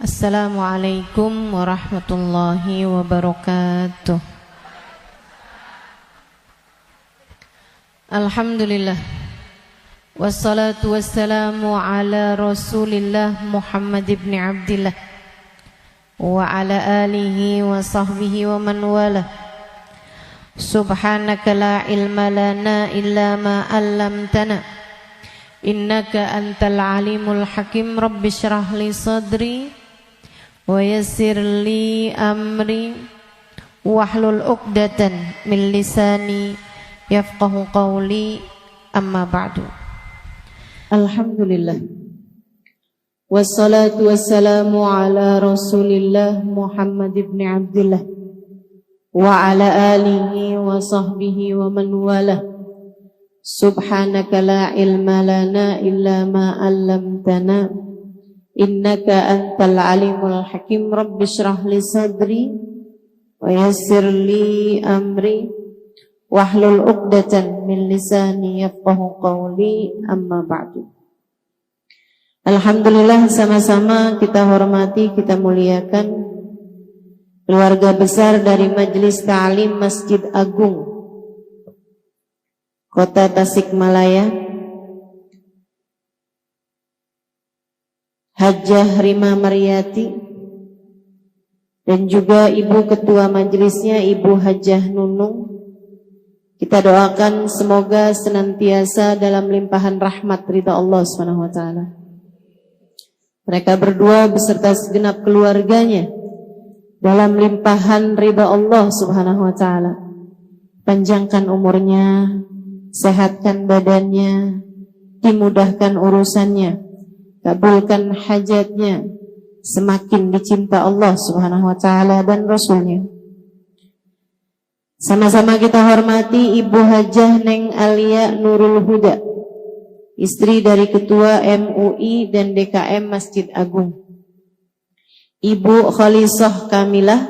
Assalamualaikum warahmatullahi wabarakatuh. Alhamdulillah, wassalatu wassalamu ala Rasulillah Muhammad ibn Abdillah wa ala alihi wa sahbihi wa man wala. Subhanaka la ilma lana illa ma 'allamtana innaka antal alimul hakim. Rabbi shrah li sadri wa yassir li amri wahlul 'uqdatan min lisani yafqahu qawli. Amma ba'du. Alhamdulillah, wassalatu wassalamu ala Rasulillah Muhammad ibn Abdillah wa ala alihi wa sahbihi wa man wala. Subhanaka la ilma lana illa ma 'allamtana innaka antal alimul hakim. Rabbi shrah li sadri wa yassir li amri wahlul 'uqdatan min lisani yafqahu qawli. Amma ba'du. Alhamdulillah, sama-sama kita hormati, kita muliakan keluarga besar dari Majelis Ta'lim Masjid Agung Kota Tasikmalaya, Hajjah Rima Maryati, dan juga Ibu Ketua Majelisnya Ibu Hajjah Nunung. Kita doakan semoga senantiasa dalam limpahan rahmat ridha Allah SWT. Mereka berdua beserta segenap keluarganya dalam limpahan ridha Allah Subhanahu wa taala. Panjangkan umurnya, sehatkan badannya, dimudahkan urusannya, kabulkan hajatnya, semakin dicinta Allah Subhanahu wa taala dan Rasulnya. Sama-sama kita hormati Ibu Hajjah Neng Alia Nurul Huda, istri dari Ketua MUI dan DKM Masjid Agung. Ibu Khalisah Kamilah,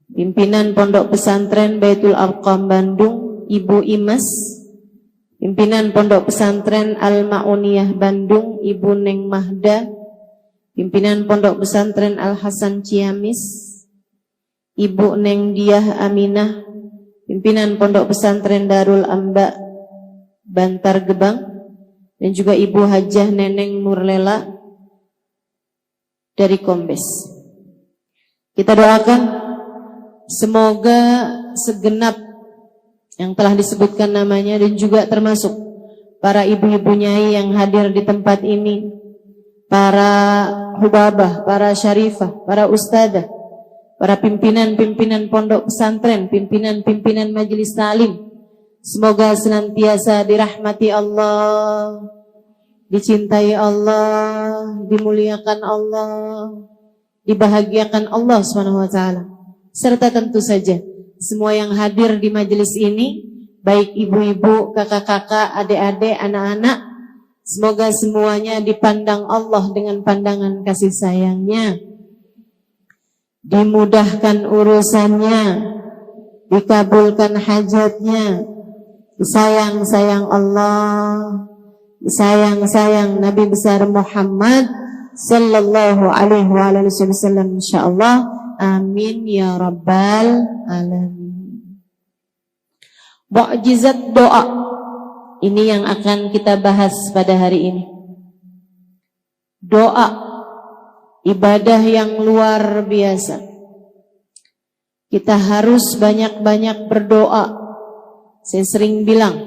pimpinan Pondok Pesantren Baitul Arqam Bandung. Ibu Imas, pimpinan Pondok Pesantren Al-Ma'uniyah Bandung. Ibu Neng Mahda, pimpinan Pondok Pesantren Al-Hasan Ciamis. Ibu Neng Diah Aminah, pimpinan Pondok Pesantren Darul Amba Bantar Gebang. Dan juga Ibu Hajjah Neneng Nurlela dari Kombes. Kita doakan semoga segenap yang telah disebutkan namanya dan juga termasuk para ibu-ibu nyai yang hadir di tempat ini, para hubabah, para syarifah, para ustadzah, para pimpinan-pimpinan pondok pesantren, pimpinan-pimpinan majelis ta'lim, semoga senantiasa dirahmati Allah, dicintai Allah, dimuliakan Allah, dibahagiakan Allah SWT. Serta tentu saja semua yang hadir di majelis ini, baik ibu-ibu, kakak-kakak, adik-adik, anak-anak, semoga semuanya dipandang Allah dengan pandangan kasih sayangnya, dimudahkan urusannya, dikabulkan hajatnya, disayang-sayang Allah, disayang-sayang Nabi besar Muhammad sallallahu alaihi wasallam, insyaallah. Amin ya rabbal alamin. Mukjizat doa ini yang akan kita bahas pada hari ini. Doa, ibadah yang luar biasa. Kita harus banyak-banyak berdoa. Saya sering bilang,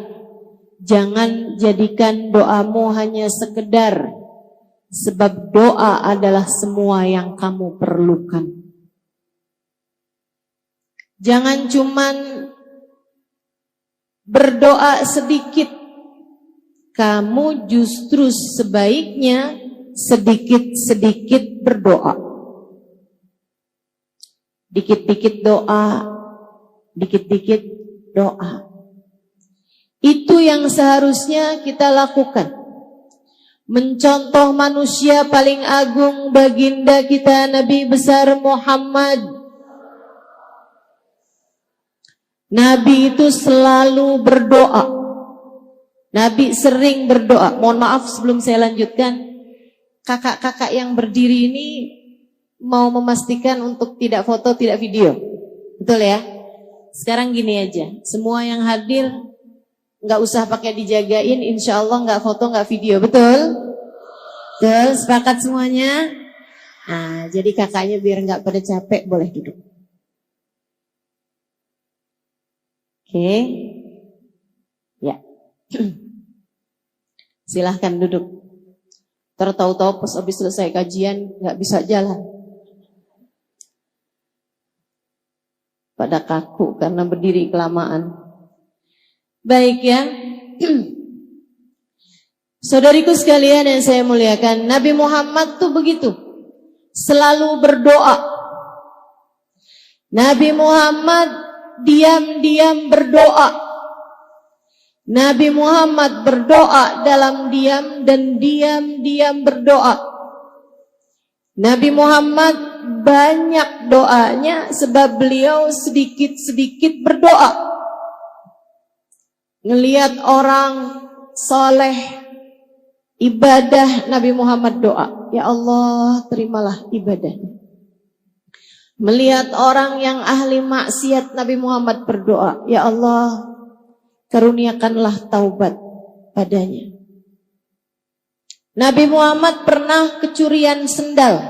jangan jadikan doamu hanya sekedar, sebab doa adalah semua yang kamu perlukan. Jangan cuman berdoa sedikit. Kamu justru sebaiknya sedikit-sedikit berdoa. Dikit-dikit doa, dikit-dikit doa. Itu yang seharusnya kita lakukan. Mencontoh manusia paling agung, baginda kita Nabi besar Muhammad. Nabi itu selalu berdoa. Nabi sering berdoa. Mohon maaf sebelum saya lanjutkan, kakak-kakak yang berdiri ini mau memastikan untuk tidak foto, tidak video. Betul ya? Sekarang gini aja, semua yang hadir nggak usah pakai dijagain, insya Allah nggak foto, nggak video. Betul? Betul, sepakat semuanya? Nah, jadi kakaknya biar nggak pada capek, boleh duduk. Oke. Ya. Silahkan duduk. Tahu-tahu pas habis selesai kajian nggak bisa jalan. Pada kaku karena berdiri kelamaan. Baik ya. Saudariku sekalian yang saya muliakan, Nabi Muhammad tuh begitu. Selalu berdoa. Nabi Muhammad diam-diam berdoa. Nabi Muhammad berdoa dalam diam dan diam-diam berdoa. Nabi Muhammad banyak doanya sebab beliau sedikit-sedikit berdoa. Ngelihat orang soleh ibadah, Nabi Muhammad doa, ya Allah terimalah ibadahnya. Melihat orang yang ahli maksiat, Nabi Muhammad berdoa, ya Allah karuniakanlah taubat padanya. Nabi Muhammad pernah kecurian sendal.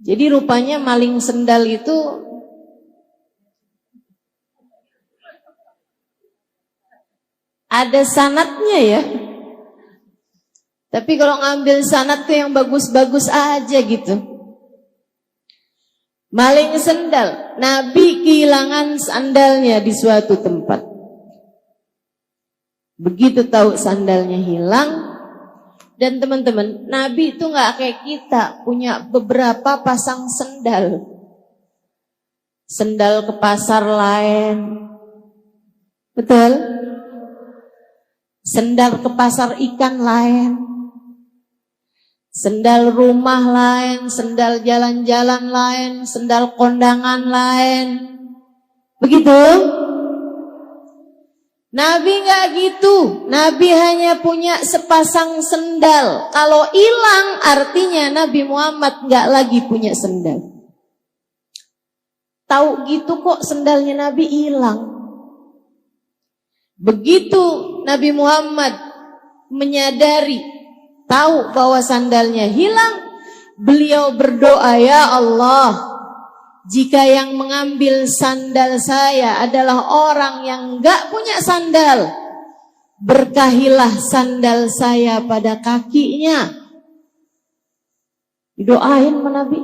Jadi rupanya maling sendal itu ada sanadnya ya. Tapi kalau ngambil sanad tuh yang bagus-bagus aja gitu. Maling sendal, Nabi kehilangan sandalnya di suatu tempat. Begitu tahu sandalnya hilang, dan teman-teman, Nabi itu nggak kayak kita punya beberapa pasang sendal. Sendal ke pasar lain, betul? Sendal ke pasar ikan lain, sendal rumah lain, sendal jalan-jalan lain, sendal kondangan lain. Begitu? Nabi nggak gitu. Nabi hanya punya sepasang sendal. Kalau hilang artinya Nabi Muhammad nggak lagi punya sendal. Tahu gitu kok sendalnya Nabi hilang. Begitu Nabi Muhammad menyadari, tahu bahwa sandalnya hilang, beliau berdoa, ya Allah, jika yang mengambil sandal saya adalah orang yang enggak punya sandal, berkahilah sandal saya pada kakinya. Didoain sama Nabi.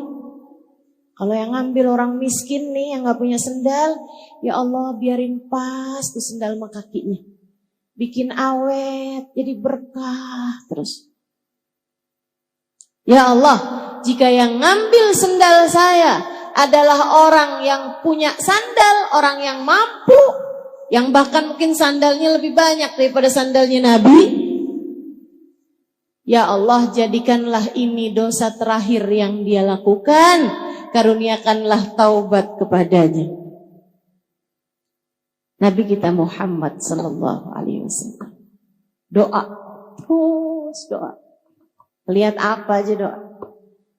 Kalau yang ngambil orang miskin nih yang enggak punya sandal, ya Allah biarin pas tuh sandal sama kakinya. Bikin awet, jadi berkah terus. Ya Allah, jika yang ngambil sandal saya adalah orang yang punya sandal, orang yang mampu, yang bahkan mungkin sandalnya lebih banyak daripada sandalnya Nabi, ya Allah jadikanlah ini dosa terakhir yang dia lakukan, karuniakanlah taubat kepadanya. Nabi kita Muhammad sallallahu alaihi wasallam doa, terus doa. Lihat apa aja doa.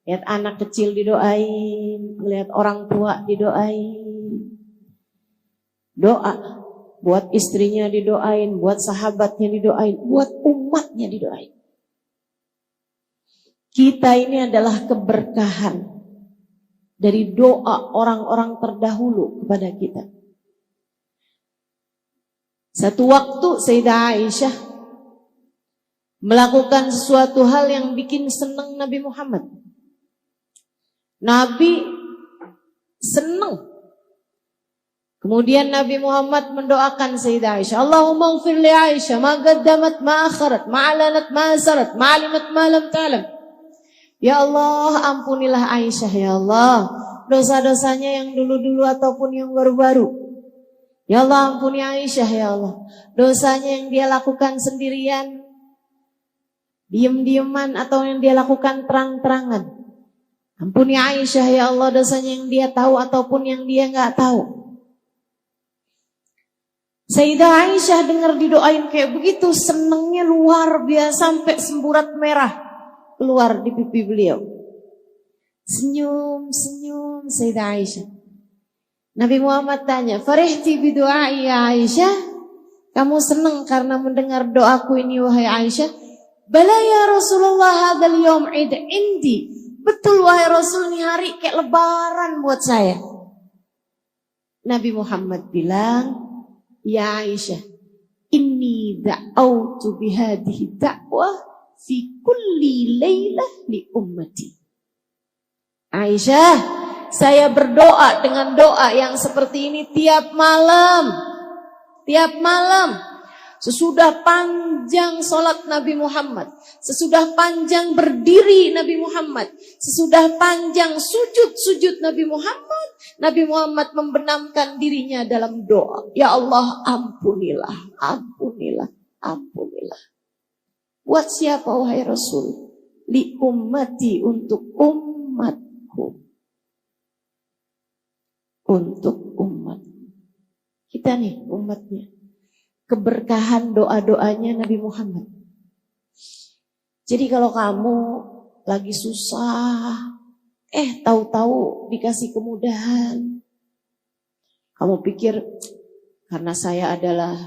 Lihat anak kecil didoain, lihat orang tua didoain. Doa buat istrinya didoain, buat sahabatnya didoain, buat umatnya didoain. Kita ini adalah keberkahan dari doa orang-orang terdahulu kepada kita. Satu waktu Sayyidah Aisyah melakukan sesuatu hal yang bikin senang Nabi Muhammad. Nabi senang. Kemudian Nabi Muhammad mendoakan Sayyidah Aisyah, Allahumma ighfir li Aisyah ma qaddamat ma akharat ma alanat ma asarat ma alimat ma lam ta'lam. Ya Allah, ampunilah Aisyah ya Allah, dosa-dosanya yang dulu-dulu ataupun yang baru-baru. Ya Allah, ampuni Aisyah ya Allah, dosanya yang dia lakukan sendirian, diam-diaman atau yang dia lakukan terang-terangan. Ampuni Aisyah ya Allah, dosanya yang dia tahu ataupun yang dia nggak tahu. Sayyidah Aisyah dengar didoain kayak begitu, senengnya luar biasa sampai semburat merah keluar di pipi beliau. Senyum Sayyidah Aisyah. Nabi Muhammad tanya, "Farihti bidu'ai ya Aisyah? Kamu senang karena mendengar doaku ini wahai Aisyah?" "Bala ya Rasulullah, hadzal yaum id indi." Betul wahai Rasul, ini hari kayak lebaran buat saya. Nabi Muhammad bilang, "Ya Aisyah, inni da'autu bihadihi da'wah fi kulli laylah li ummati." Aisyah, saya berdoa dengan doa yang seperti ini tiap malam. Tiap malam. Sesudah panjang sholat Nabi Muhammad, sesudah panjang berdiri Nabi Muhammad, sesudah panjang sujud Nabi Muhammad membenamkan dirinya dalam doa. Ya Allah, ampunilah, ampunilah, ampunilah. Buat siapa wahai Rasul? Li ummati, untuk umatku. Untuk umat. Kita nih umatnya. Keberkahan doa-doanya Nabi Muhammad. Jadi kalau kamu lagi susah, tahu-tahu dikasih kemudahan, kamu pikir karena saya adalah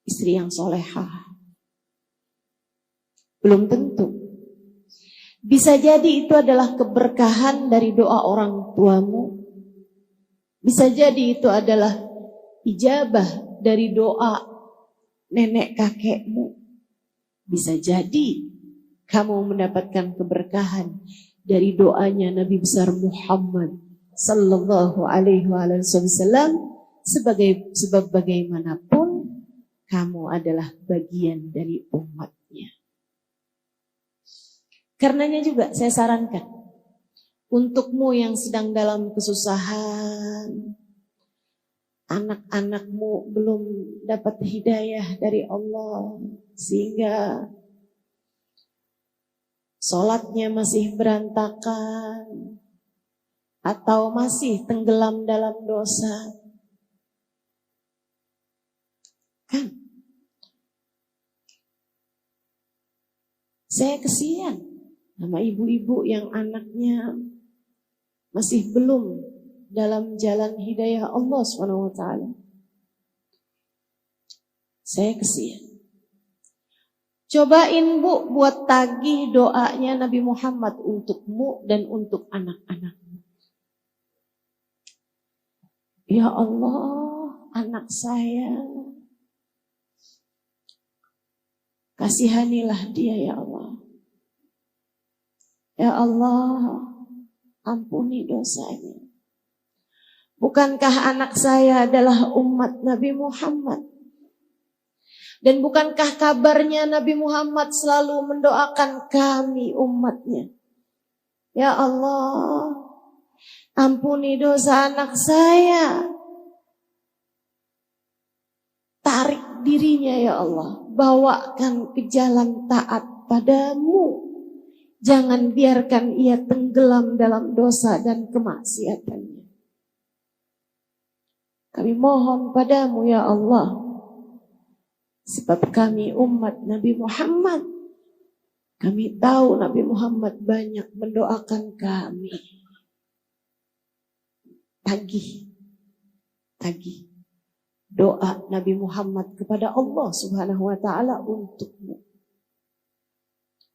istri yang solehah. Belum tentu. Bisa jadi itu adalah keberkahan dari doa orang tuamu. Bisa jadi itu adalah ijabah dari doa nenek kakekmu. Bisa jadi kamu mendapatkan keberkahan dari doanya Nabi besar Muhammad sallallahu alaihi wasallam, sebab bagaimanapun kamu adalah bagian dari umatnya. Karenanya juga saya sarankan untukmu yang sedang dalam kesusahan, anak-anakmu belum dapat hidayah dari Allah sehingga sholatnya masih berantakan atau masih tenggelam dalam dosa. Kan? Saya kesian sama ibu-ibu yang anaknya masih belum dalam jalan hidayah Allah SWT. Saya kesian. Cobain Bu buat tagih doanya Nabi Muhammad untukmu dan untuk anak-anakmu. Ya Allah, anak saya, kasihanilah dia ya Allah. Ya Allah, ampuni dosanya. Bukankah anak saya adalah umat Nabi Muhammad? Dan bukankah kabarnya Nabi Muhammad selalu mendoakan kami umatnya? Ya Allah, ampuni dosa anak saya. Tarik dirinya ya Allah, bawakan ke jalan taat padamu. Jangan biarkan ia tenggelam dalam dosa dan kemaksiatannya. Kami mohon padamu ya Allah, sebab kami umat Nabi Muhammad. Kami tahu Nabi Muhammad banyak mendoakan kami. Tagih doa Nabi Muhammad kepada Allah Subhanahu wa ta'ala untukmu.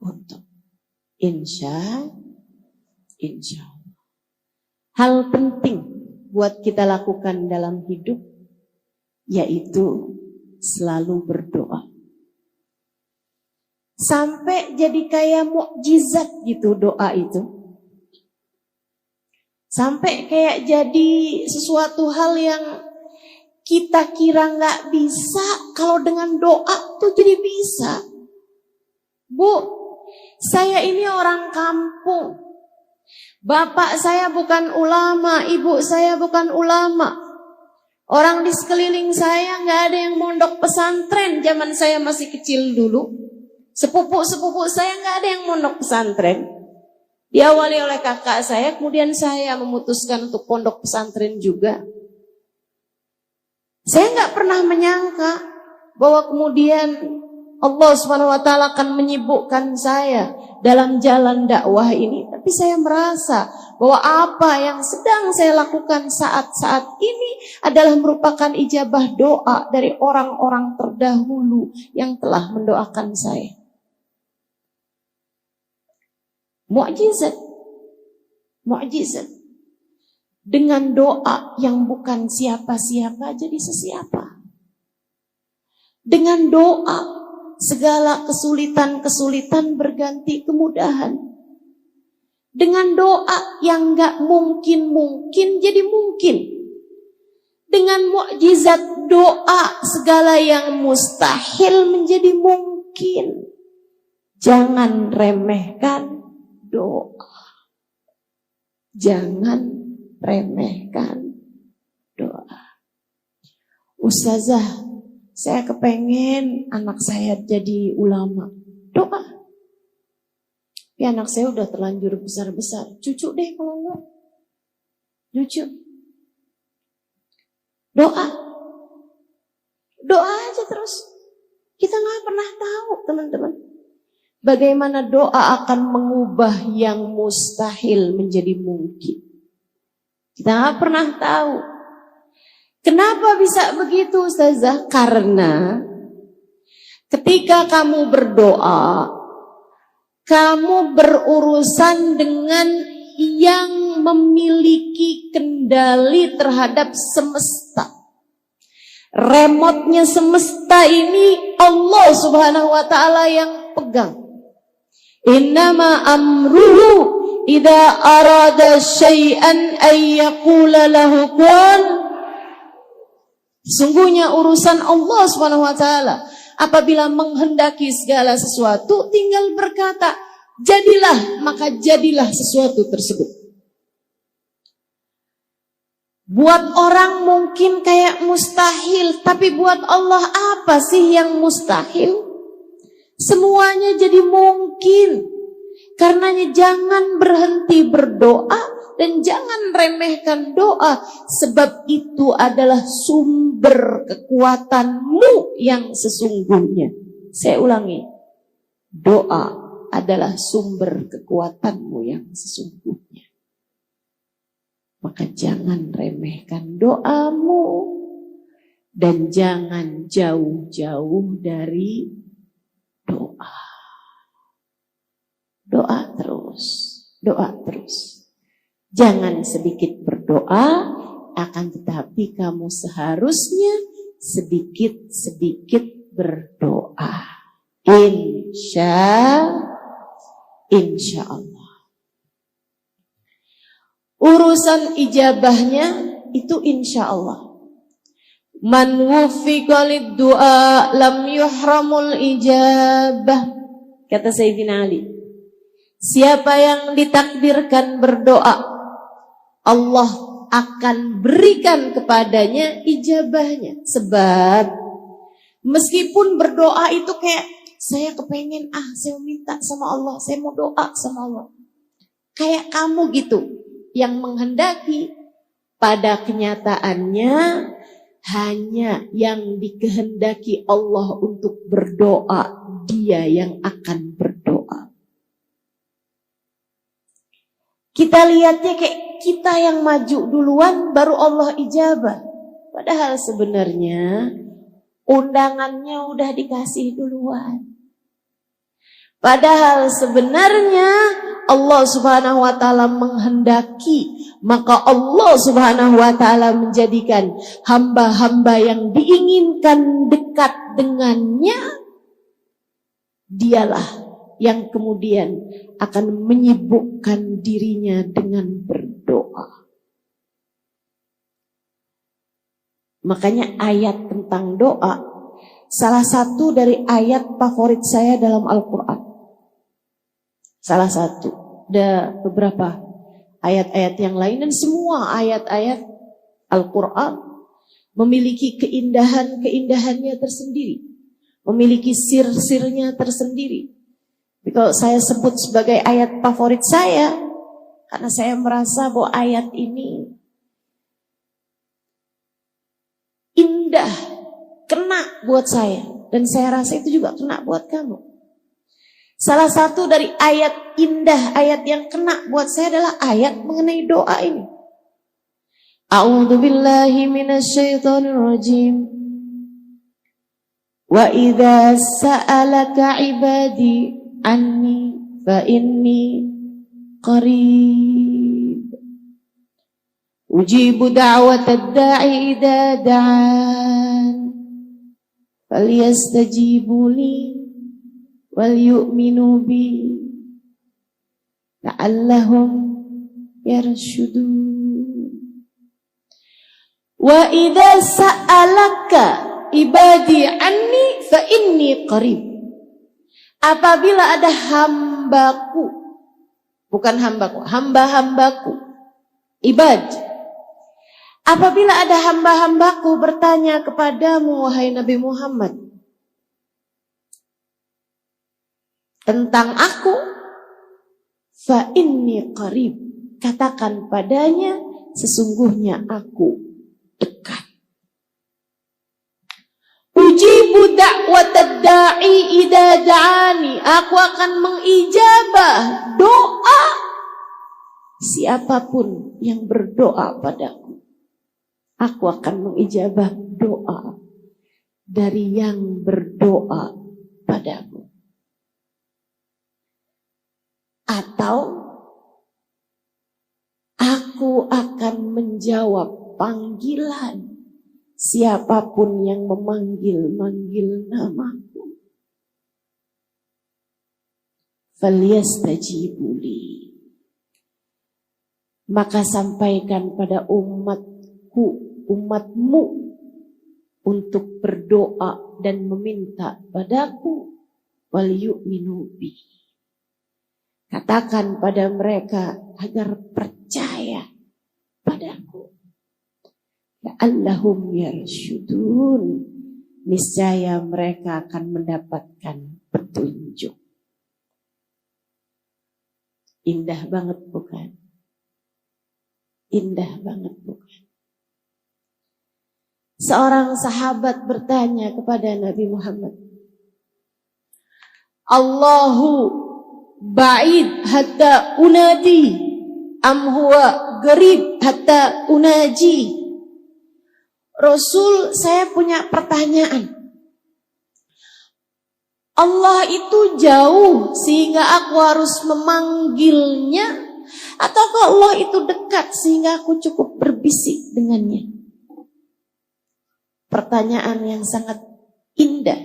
Untuk insya Allah. Hal penting buat kita lakukan dalam hidup yaitu selalu berdoa. Sampai jadi kayak mukjizat gitu doa itu. Sampai kayak jadi sesuatu hal yang kita kira gak bisa, kalau dengan doa tuh jadi bisa. Bu, saya ini orang kampung. Bapak saya bukan ulama, ibu saya bukan ulama. Orang di sekeliling saya gak ada yang mondok pesantren zaman saya masih kecil dulu. Sepupu-sepupu saya gak ada yang mondok pesantren. Diawali oleh kakak saya, kemudian saya memutuskan untuk pondok pesantren juga. Saya nggak pernah menyangka bahwa kemudian Allah SWT akan menyibukkan saya dalam jalan dakwah ini. Tapi saya merasa bahwa apa yang sedang saya lakukan saat-saat ini adalah merupakan ijabah doa dari orang-orang terdahulu yang telah mendoakan saya. Mukjizat. Mukjizat. Dengan doa yang bukan siapa-siapa jadi sesiapa. Dengan doa segala kesulitan-kesulitan berganti kemudahan. Dengan doa yang gak mungkin-mungkin jadi mungkin. Dengan mukjizat doa segala yang mustahil menjadi mungkin. Jangan remehkan doa. Jangan remehkan doa. Ustazah, saya kepengen anak saya jadi ulama. Doa. Ya anak saya udah terlanjur besar-besar. Cucu deh kalau enggak. Cucu. Doa. Doa aja terus. Kita gak pernah tahu teman-teman. Bagaimana doa akan mengubah yang mustahil menjadi mungkin. Kita gak pernah tahu. Kenapa bisa begitu Ustazah? Karena ketika kamu berdoa, kamu berurusan dengan yang memiliki kendali terhadap semesta. Remote-nya semesta ini Allah Subhanahu wa ta'ala yang pegang. Innama amruhu idza arada syai'an ay yaqula lahu kun. Sungguhnya urusan Allah Subhanahu wa taala apabila menghendaki segala sesuatu tinggal berkata jadilah, maka jadilah sesuatu tersebut. Buat orang mungkin kayak mustahil, tapi buat Allah apa sih yang mustahil? Semuanya jadi mungkin. Karenanya jangan berhenti berdoa dan jangan remehkan doa, sebab itu adalah sumber kekuatanmu yang sesungguhnya. Saya ulangi, doa adalah sumber kekuatanmu yang sesungguhnya. Maka jangan remehkan doamu dan jangan jauh-jauh dari doa. Doa terus, doa terus. Jangan sedikit berdoa, akan tetapi kamu seharusnya sedikit-sedikit berdoa. Insya Allah. Urusan ijabahnya itu insya Allah. Man wufiqa lid-du'a lam yuhramul ijabah. Kata Sayyidina Ali. Siapa yang ditakdirkan berdoa, Allah akan berikan kepadanya ijabahnya. Sebab meskipun berdoa itu kayak saya kepengen, saya minta sama Allah, saya mau doa sama Allah. Kayak kamu gitu, yang menghendaki, pada kenyataannya hanya yang dikehendaki Allah untuk berdoa, dia yang akan berdoa. Kita lihatnya kayak kita yang maju duluan baru Allah ijabah. Padahal sebenarnya undangannya udah dikasih duluan. Padahal sebenarnya Allah Subhanahu wa ta'ala menghendaki, maka Allah Subhanahu wa ta'ala menjadikan hamba-hamba yang diinginkan dekat dengannya, dialah yang kemudian akan menyibukkan dirinya dengan berdoa. Makanya ayat tentang doa salah satu dari ayat favorit saya dalam Al-Quran. Salah satu. Ada beberapa ayat-ayat yang lain dan semua ayat-ayat Al-Quran memiliki keindahan-keindahannya tersendiri, memiliki sir-sirnya tersendiri. Kalau saya sebut sebagai ayat favorit saya, karena saya merasa bahwa ayat ini indah, kena buat saya. Dan saya rasa itu juga kena buat kamu. Salah satu dari ayat indah, ayat yang kena buat saya adalah ayat mengenai doa ini. A'udzu billahi minasyaitonir rajim. Wa idza sa'alaka 'ibadi anni fa inni qarib. Ujibu da'watad da'i idza da'an. Falyastajibu li wal yu'minu bi la'allahum yarshudun. Wa idza sa'alaka ibadi anni fa inni qarib. Apabila ada hambaku, bukan hambaku, hamba-hambaku, ibad. Apabila ada hamba-hambaku bertanya kepadamu wahai Nabi Muhammad tentang aku, fa inni qarib, katakan padanya sesungguhnya aku dekat. Ujibu da'watad da'i idza da'ani, aku akan mengijabah doa siapapun yang berdoa padaku. Aku akan mengijabah doa dari yang berdoa padaku. Atau aku akan menjawab panggilan siapapun yang memanggil-manggil namaku. Falyastajibu li, maka sampaikan pada umatmu untuk berdoa dan meminta padaku. Wal yu'minu bi, katakan pada mereka agar percaya padaku. La'allahum yarshudun, niscaya mereka akan mendapatkan petunjuk. Indah banget bukan? Indah banget bukan? Seorang sahabat bertanya kepada Nabi Muhammad, Allahu ba'id hatta unadi am huwa garib hatta unaji. Rasul, saya punya pertanyaan. Allah itu jauh sehingga aku harus memanggilnya, ataukah Allah itu dekat sehingga aku cukup berbisik dengannya? Pertanyaan yang sangat indah,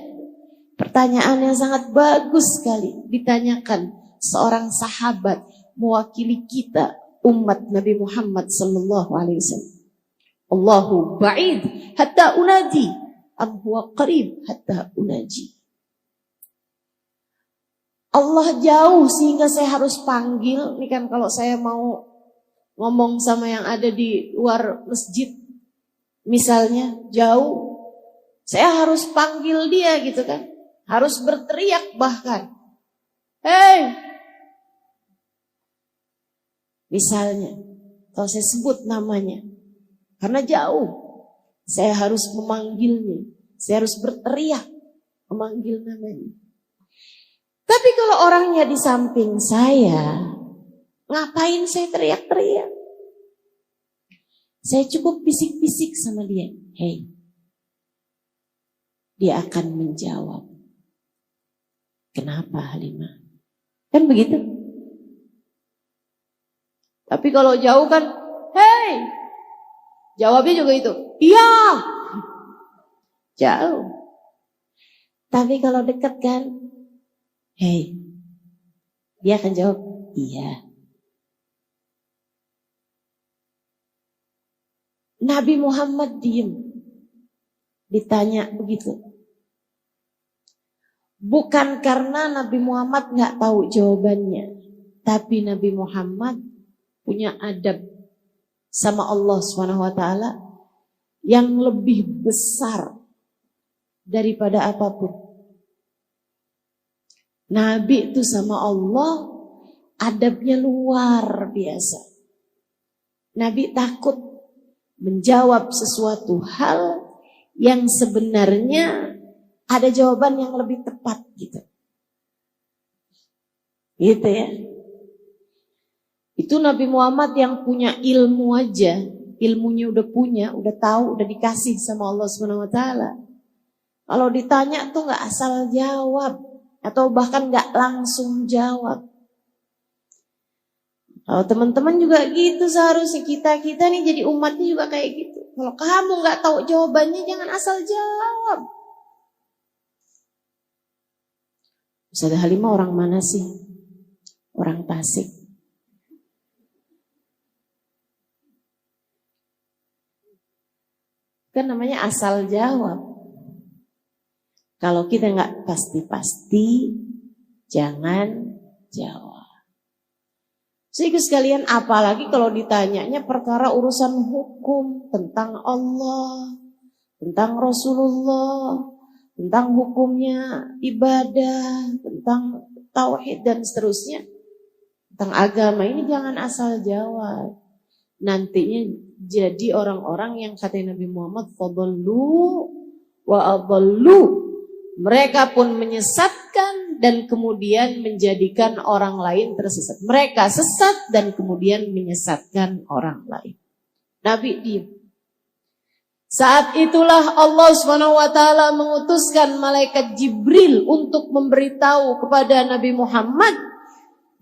pertanyaan yang sangat bagus sekali ditanyakan seorang sahabat mewakili kita umat Nabi Muhammad sallallahu alaihi wasallam. Allahu ba'id hatta unadi am huwa qarib hatta unaji. Allah jauh sehingga saya harus panggil. Ini kan kalau saya mau ngomong sama yang ada di luar masjid, misalnya jauh, saya harus panggil dia gitu kan. Harus berteriak bahkan. Hei! Misalnya, kalau saya sebut namanya, karena jauh, saya harus memanggilnya. Saya harus berteriak memanggil namanya. Tapi kalau orangnya di samping saya, ngapain saya teriak-teriak? Saya cukup bisik-bisik sama dia. Hei. Dia akan menjawab. Kenapa Halimah? Kan begitu? Tapi kalau jauh kan, hei. Jawabnya juga itu. Iya. Jauh. Tapi kalau dekat kan, hei. Dia akan jawab, iya. Nabi Muhammad diem. Ditanya begitu. Bukan karena Nabi Muhammad gak tahu jawabannya. Tapi Nabi Muhammad punya adab sama Allah SWT yang lebih besar daripada apapun. Nabi itu sama Allah adabnya luar biasa. Nabi takut menjawab sesuatu hal yang sebenarnya ada jawaban yang lebih tepat gitu. Gitu ya. Itu Nabi Muhammad yang punya ilmu aja, ilmunya udah punya, udah tahu, udah dikasih sama Allah Subhanahu wa taala. Kalau ditanya tuh nggak asal jawab atau bahkan nggak langsung jawab. Kalau teman-teman juga gitu, seharusnya kita nih jadi umatnya juga kayak gitu. Kalau kamu nggak tahu jawabannya, jangan asal jawab. Ustazah Halimah orang mana sih? Orang Tasik. Kan namanya asal jawab. Kalau kita nggak pasti-pasti, jangan jawab. Sehingga sekalian, apalagi kalau ditanyanya perkara urusan hukum tentang Allah, tentang Rasulullah, tentang hukumnya ibadah, tentang tauhid dan seterusnya, tentang agama, ini jangan asal jawab. Nantinya jadi orang-orang yang kata Nabi Muhammad, fadallu wa adallu. Mereka pun menyesatkan dan kemudian menjadikan orang lain tersesat. Mereka sesat dan kemudian menyesatkan orang lain. Nabi diam. Saat itulah Allah SWT mengutuskan malaikat Jibril untuk memberitahu kepada Nabi Muhammad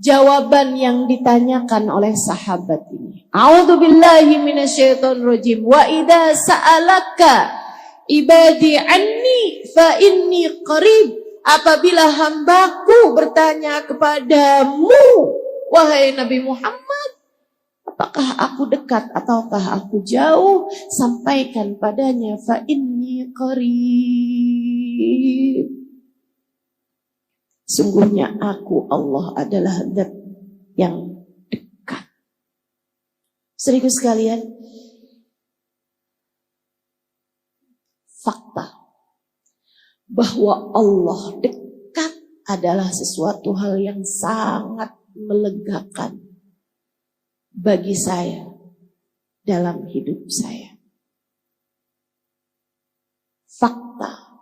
jawaban yang ditanyakan oleh sahabat ini. A'udzubillahi minasyaitonirrajim. Wa idza sa'alaka ibadi anni fa inni qarib. Apabila hambaku bertanya kepadamu, wahai Nabi Muhammad, apakah aku dekat ataukah aku jauh, sampaikan padanya fa inni qarib. Sungguhnya aku Allah adalah zat yang dekat. Saudaraku sekalian, fakta bahwa Allah dekat adalah sesuatu hal yang sangat melegakan bagi saya dalam hidup saya. Fakta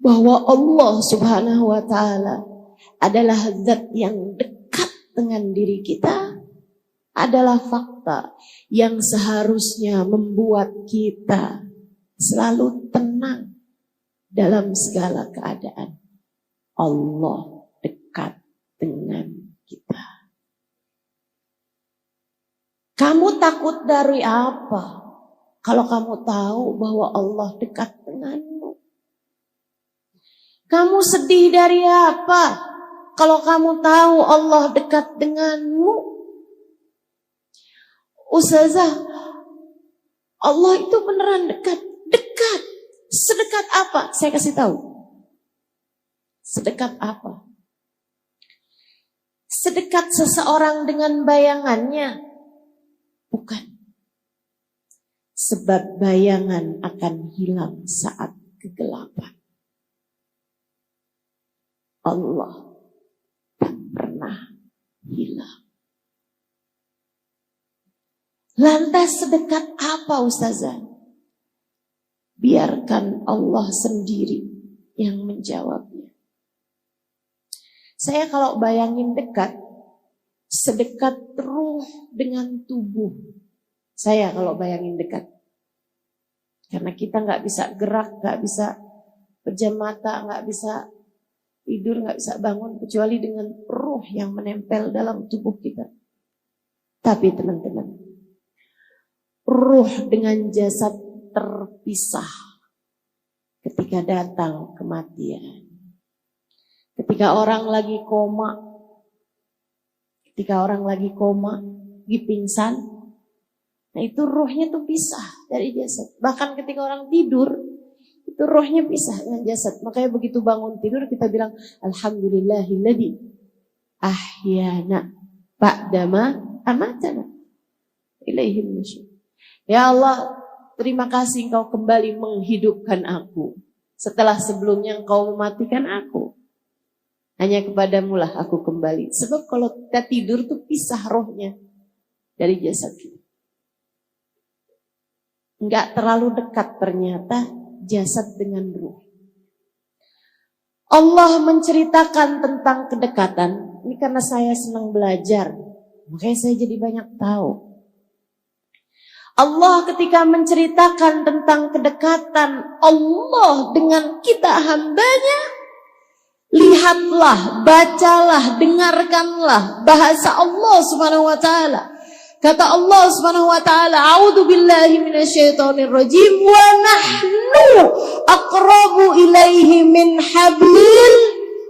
bahwa Allah Subhanahu wa taala adalah zat yang dekat dengan diri kita adalah fakta yang seharusnya membuat kita selalu tenang dalam segala keadaan. Allah dekat dengan kita. Kamu takut dari apa? Kalau kamu tahu bahwa Allah dekat denganmu. Kamu sedih dari apa? Kalau kamu tahu Allah dekat denganmu. Ustazah, Allah itu beneran dekat. Dekat. Sedekat apa? Saya kasih tahu. Sedekat apa? Sedekat seseorang dengan bayangannya? Bukan. Sebab bayangan akan hilang saat kegelapan. Allah tak pernah hilang. Lantas sedekat apa Ustazah? Biarkan Allah sendiri yang menjawabnya. Saya kalau bayangin dekat, sedekat ruh dengan tubuh. Saya kalau bayangin dekat. Karena kita gak bisa gerak, gak bisa pejam mata, gak bisa tidur, gak bisa bangun, kecuali dengan ruh yang menempel dalam tubuh kita. Tapi teman-teman, ruh dengan jasad terpisah ketika datang kematian. Ketika orang lagi koma, lagi pingsan, nah itu ruhnya tuh pisah dari jasad. Bahkan ketika orang tidur, itu ruhnya pisah dengan jasad. Makanya begitu bangun tidur kita bilang alhamdulillahilladzi ahyana ba'dama amatana ilaihil nusyur. Ya Allah, terima kasih Engkau kembali menghidupkan aku setelah sebelumnya Engkau mematikan aku. Hanya kepadamu lah aku kembali. Sebab kalau kita tidur tuh pisah rohnya dari jasad kita. Enggak terlalu dekat ternyata, jasad dengan ruh. Allah menceritakan tentang kedekatan. Ini karena saya senang belajar, makanya saya jadi banyak tahu. Allah ketika menceritakan tentang kedekatan Allah dengan kita hambanya, lihatlah, bacalah, dengarkanlah bahasa Allah Subhanahu wa taala. Kata Allah Subhanahu wa taala, "A'udzu billahi minasyaitonir rajim wa nahnu aqrabu ilaihi min hablil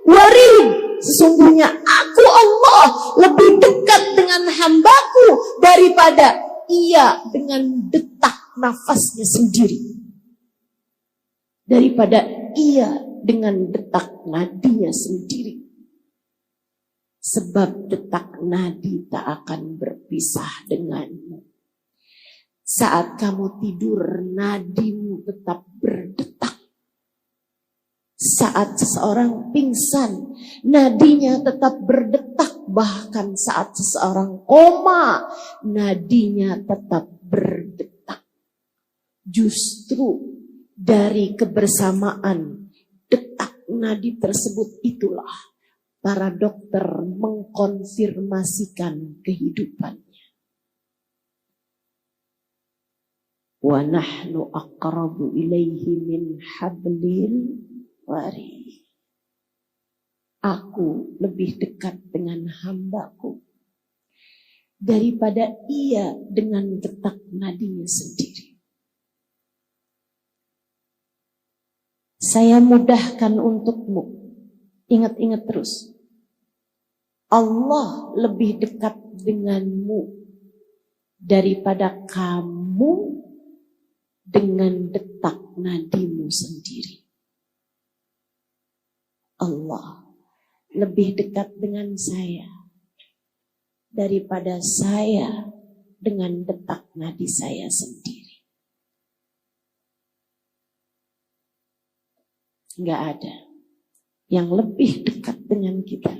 warid." Sesungguhnya aku Allah lebih dekat dengan hambaku daripada ia dengan detak nafasnya sendiri, daripada ia dengan detak nadinya sendiri. Sebab detak nadi tak akan berpisah denganmu. Saat kamu tidur, nadimu tetap berdetak. Saat seseorang pingsan, nadinya tetap berdetak. Bahkan saat seseorang koma, nadinya tetap berdetak. Justru dari kebersamaan detak nadi tersebut itulah para dokter mengkonfirmasikan kehidupannya. Wa nahnu aqrabu ilaihi min hablil warid. Aku lebih dekat dengan hambaku daripada ia dengan detak nadinya sendiri. Saya mudahkan untukmu. Ingat-ingat terus. Allah lebih dekat denganmu daripada kamu dengan detak nadimu sendiri. Allah lebih dekat dengan saya daripada saya dengan detak nadi saya sendiri. Enggak ada yang lebih dekat dengan kita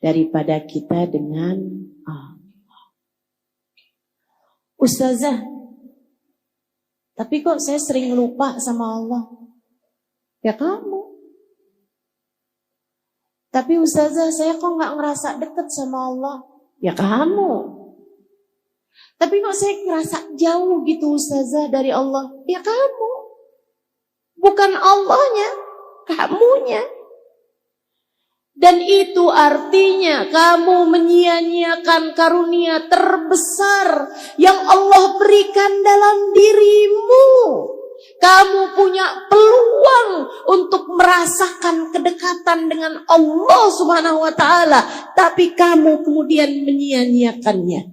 daripada kita dengan Allah. Ustazah, tapi kok saya sering lupa sama Allah? Ya kamu. Tapi Ustazah, saya kok gak ngerasa dekat sama Allah? Ya kamu. Tapi kok saya ngerasa jauh gitu Ustazah dari Allah? Ya kamu. Bukan Allahnya, kamunya. Dan itu artinya kamu menyia-nyiakan karunia terbesar yang Allah berikan dalam dirimu. Kamu punya peluang untuk merasakan kedekatan dengan Allah Subhanahu wa taala, tapi kamu kemudian menyia-nyiakannya.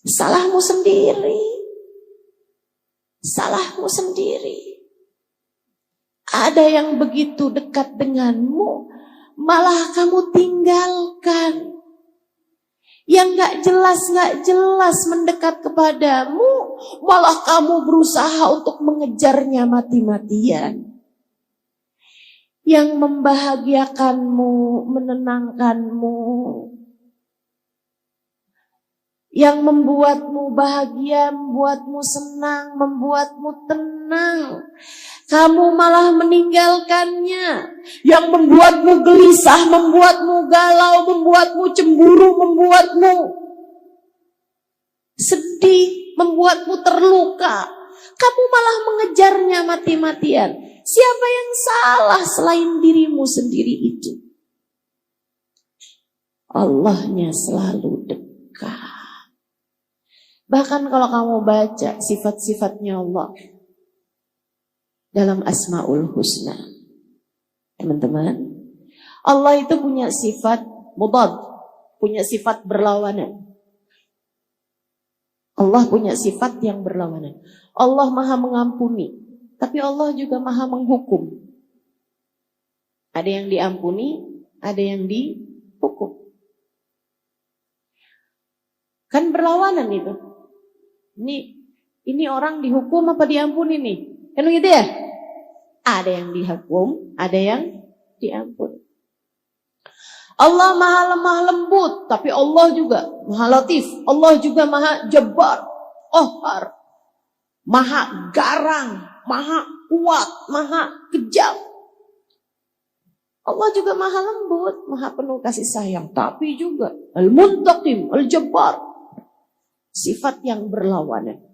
Salahmu sendiri. Salahmu sendiri. Ada yang begitu dekat denganmu, malah kamu tinggalkan. Yang gak jelas mendekat kepadamu, malah kamu berusaha untuk mengejarnya mati-matian. Yang membahagiakanmu, menenangkanmu, yang membuatmu bahagia, membuatmu senang, membuatmu tenang, kamu malah meninggalkannya. Yang membuatmu gelisah, membuatmu galau, membuatmu cemburu, membuatmu sedih, membuatmu terluka, kamu malah mengejarnya mati-matian. Siapa yang salah selain dirimu sendiri itu? Allahnya selalu dekat. Bahkan kalau kamu baca sifat-sifatnya Allah dalam Asmaul Husna, teman-teman, Allah itu punya sifat mudad, punya sifat berlawanan. Allah punya sifat yang berlawanan. Allah maha mengampuni, tapi Allah juga maha menghukum. Ada yang diampuni, ada yang dihukum. Kan berlawanan itu. Ini orang dihukum apa diampuni nih? Kan begitu ya? Ada yang dihukum, ada yang diampuni. Allah maha lemah lembut, tapi Allah juga maha latif. Allah juga maha jabbar, qahhar. maha garang, maha kuat, maha kejam. Allah juga maha lembut, maha penuh kasih sayang, tapi juga Al-Muntaqim, Al-Jabbar, sifat yang berlawanan.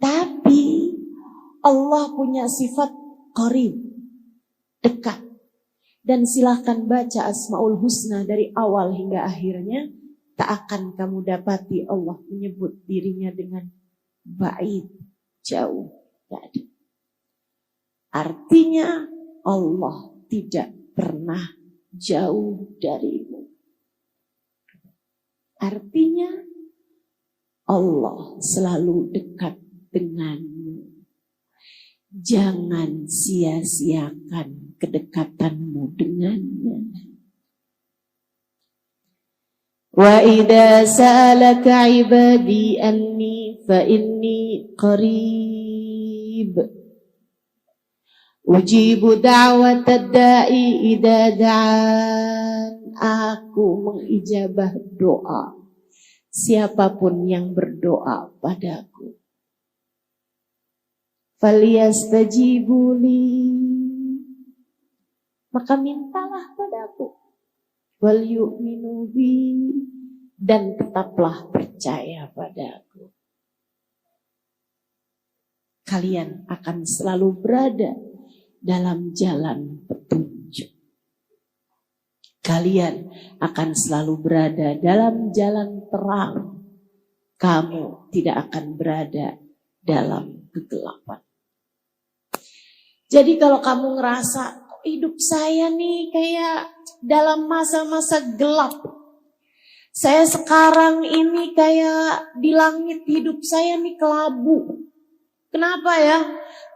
Tapi Allah punya sifat qarib, dekat. Dan silahkan baca Asmaul Husna dari awal hingga akhirnya, tak akan kamu dapati Allah menyebut dirinya dengan ba'id, jauh, tak ada. Artinya Allah tidak pernah jauh darimu. Artinya Allah selalu dekat denganmu. Jangan sia-siakan kedekatanmu dengannya. Wa idza sa'alaka 'ibadi anni fa inni qarib. Ujibu da'watad da'i idza da'an. Aku mengijabah doa siapapun yang berdoa padaku. Falyastajibuli, maka mintalah padaku. Wal yu'minu bi, dan tetaplah percaya padaku. Kalian akan selalu berada dalam jalan petunjuk. Kalian akan selalu berada dalam jalan terang. Kamu tidak akan berada dalam kegelapan. Jadi kalau kamu ngerasa hidup saya nih kayak dalam masa-masa gelap. Saya sekarang ini kayak di langit hidup saya nih kelabu. Kenapa ya?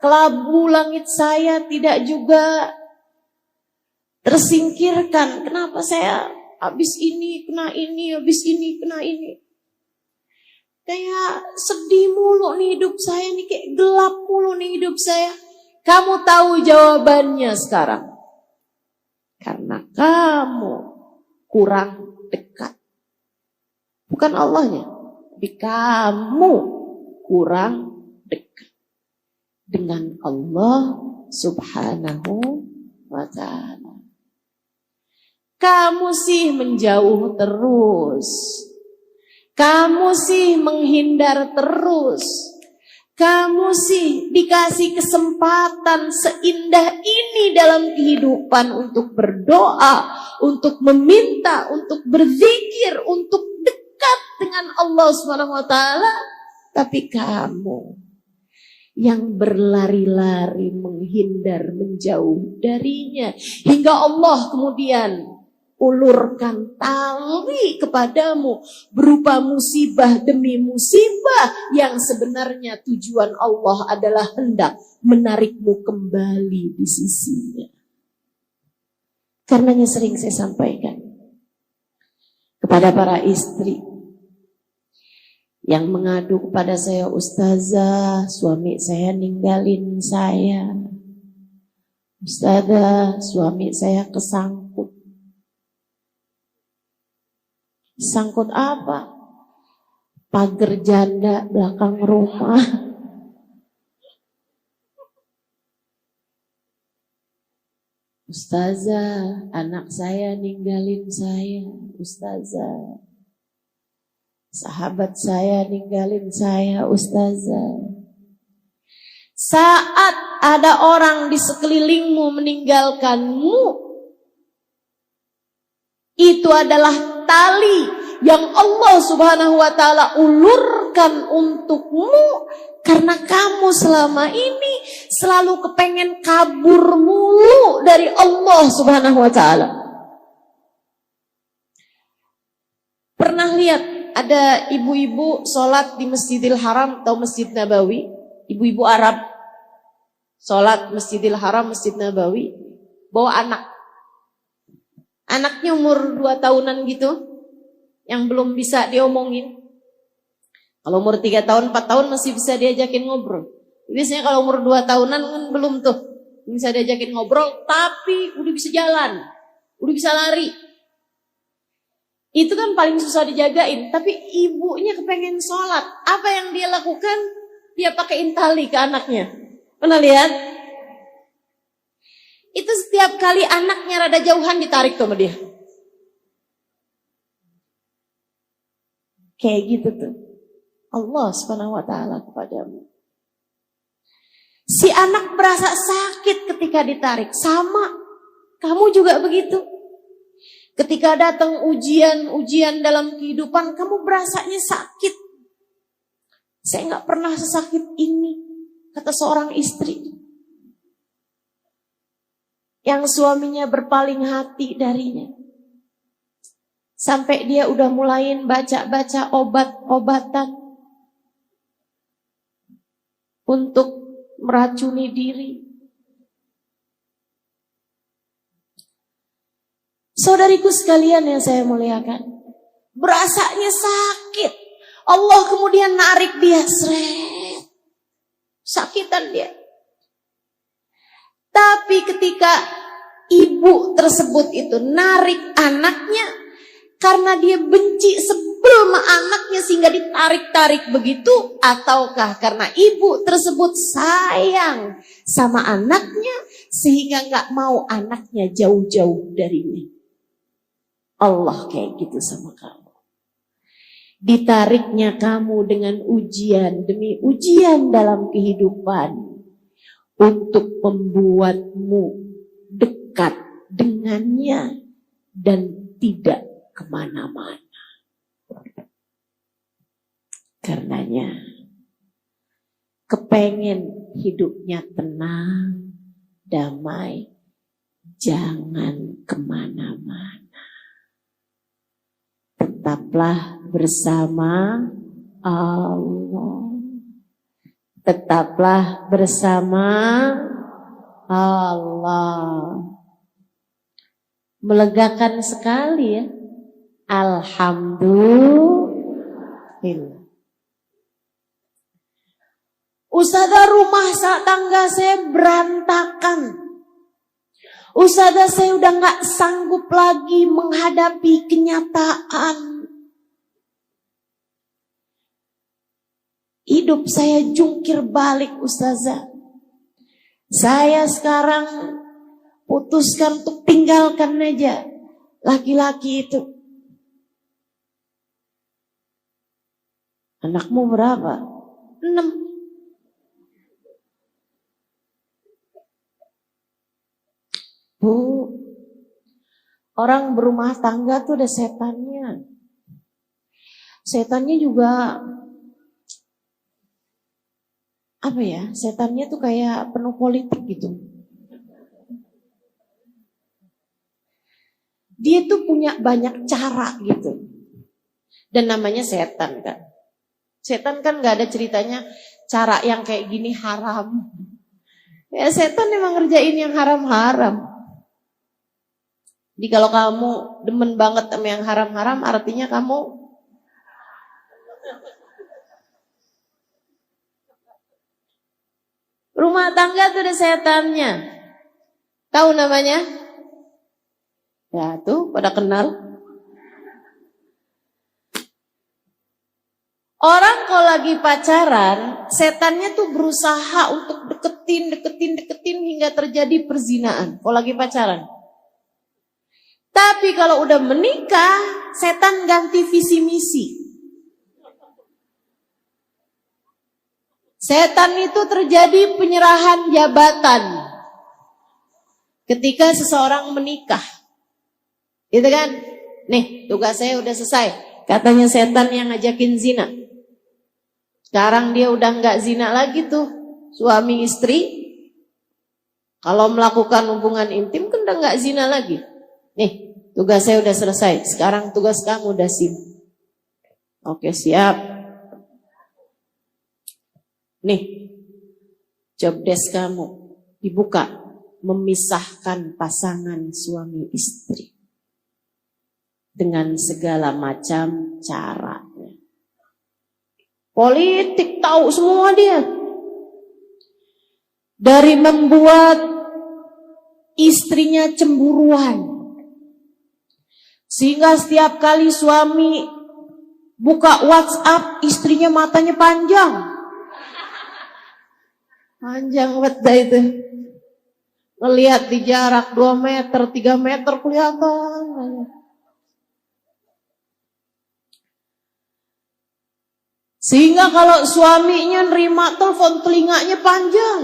Kelabu langit saya tidak juga tersingkirkan. Kenapa saya habis ini kena ini, habis ini kena ini. Kayak sedih mulu nih hidup saya nih, kayak gelap mulu nih hidup saya. Kamu tahu jawabannya sekarang. Karena kamu kurang dekat. Bukan Allahnya, tapi kamu kurang dekat dengan Allah Subhanahu wa ta'ala. Kamu sih menjauh terus. Kamu sih menghindar terus. Kamu sih dikasih kesempatan seindah ini dalam kehidupan untuk berdoa, untuk meminta, untuk berzikir, untuk dekat dengan Allah Subhanahu wa ta'ala. Tapi kamu yang berlari-lari, menghindar, menjauh darinya. Hingga Allah kemudian ulurkan tali kepadamu berupa musibah demi musibah yang sebenarnya tujuan Allah adalah hendak menarikmu kembali di sisinya. Karenanya sering saya sampaikan kepada para istri yang mengadu kepada saya, Ustazah, suami saya ninggalin saya. Ustazah, suami saya kesangkut. Sangkut apa? Pagar janda belakang rumah. Ustazah, anak saya ninggalin saya. Ustazah, sahabat saya ninggalin saya. Ustazah, saat ada orang di sekelilingmu meninggalkanmu, itu adalah tali yang Allah Subhanahu wa ta'ala ulurkan untukmu. Karena kamu selama ini selalu kepengen kabur mulu dari Allah Subhanahu wa ta'ala. Pernah lihat ada ibu-ibu sholat di Masjidil Haram atau Masjid Nabawi? Ibu-ibu Arab sholat Masjidil Haram, Masjid Nabawi, bawa anak. Anaknya umur 2 tahunan gitu, yang belum bisa diomongin. Kalau umur 3 tahun, 4 tahun masih bisa diajakin ngobrol. Biasanya kalau umur 2 tahunan kan belum tuh bisa diajakin ngobrol, tapi udah bisa jalan, udah bisa lari. Itu kan paling susah dijagain. Tapi ibunya kepengen sholat. Apa yang dia lakukan? dia pakein tali ke anaknya. Pernah lihat? Itu setiap kali anaknya rada jauhan ditarik tuh sama dia. Kayak gitu tuh. Allah Subhanahu wa taala kepadamu. Si anak berasa sakit ketika ditarik. Sama. Kamu juga begitu. Ketika datang ujian dalam kehidupan, kamu berasanya sakit. Saya gak pernah sesakit ini, kata seorang istri. Yang suaminya berpaling hati darinya. Sampai dia udah mulai baca-baca obat-obatan untuk meracuni diri. Saudariku sekalian yang saya muliakan, berasanya sakit. Allah kemudian narik dia, seret. Sakitan dia. Tapi ketika ibu tersebut itu narik anaknya, karena dia benci sebel sama anaknya sehingga ditarik-tarik begitu, ataukah karena ibu tersebut sayang sama anaknya sehingga gak mau anaknya jauh-jauh darinya. Allah kayak gitu sama kamu. Ditariknya kamu dengan ujian demi ujian dalam kehidupan untuk membuatmu dekat dengannya dan tidak kemana-mana. Karenanya kepengen hidupnya tenang, damai, jangan kemana-mana. Tetaplah bersama Allah. Tetaplah bersama Allah. Melegakan sekali ya. Alhamdulillah. Ustazah, rumah tangga saya berantakan. Ustazah, saya udah gak sanggup lagi menghadapi kenyataan. Hidup saya jungkir balik, Ustazah. Saya sekarang putuskan untuk tinggalkan aja laki-laki itu. Anakmu berapa? 6. Bu, orang berumah tangga tuh ada setannya. Setannya juga apa ya? Setannya tuh kayak penuh politik gitu. Dia tuh punya banyak cara gitu. Dan namanya setan kan. Setan kan gak ada ceritanya cara yang kayak gini haram. Ya setan emang ngerjain yang haram-haram. Jadi kalau kamu demen banget sama yang haram-haram, artinya kamu rumah tangga tuh ada setannya. Tahu namanya? Ya tuh pada kenal. Orang kalau lagi pacaran, setannya tuh berusaha untuk deketin hingga terjadi perzinaan. Kalau lagi pacaran. Tapi kalau udah menikah, setan ganti visi misi. Setan itu terjadi penyerahan jabatan ketika seseorang menikah. Gitu kan? Nih, tugas saya udah selesai. Katanya setan yang ngajakin zina. Sekarang dia udah nggak zina lagi tuh, suami istri. Kalau melakukan hubungan intim kan udah nggak zina lagi. Nih, tugas saya udah selesai. Sekarang tugas kamu udah SIM. Oke, siap. Nih, job desk kamu dibuka. Memisahkan pasangan suami istri. Dengan segala macam caranya. Politik tahu semua dia. Dari membuat istrinya cemburuan. Sehingga setiap kali suami buka WhatsApp, istrinya matanya panjang. Panjang banget itu. Ngelihat di jarak 2 meter, 3 meter kelihatan. Sehingga kalau suaminya nerima telepon, telinganya panjang.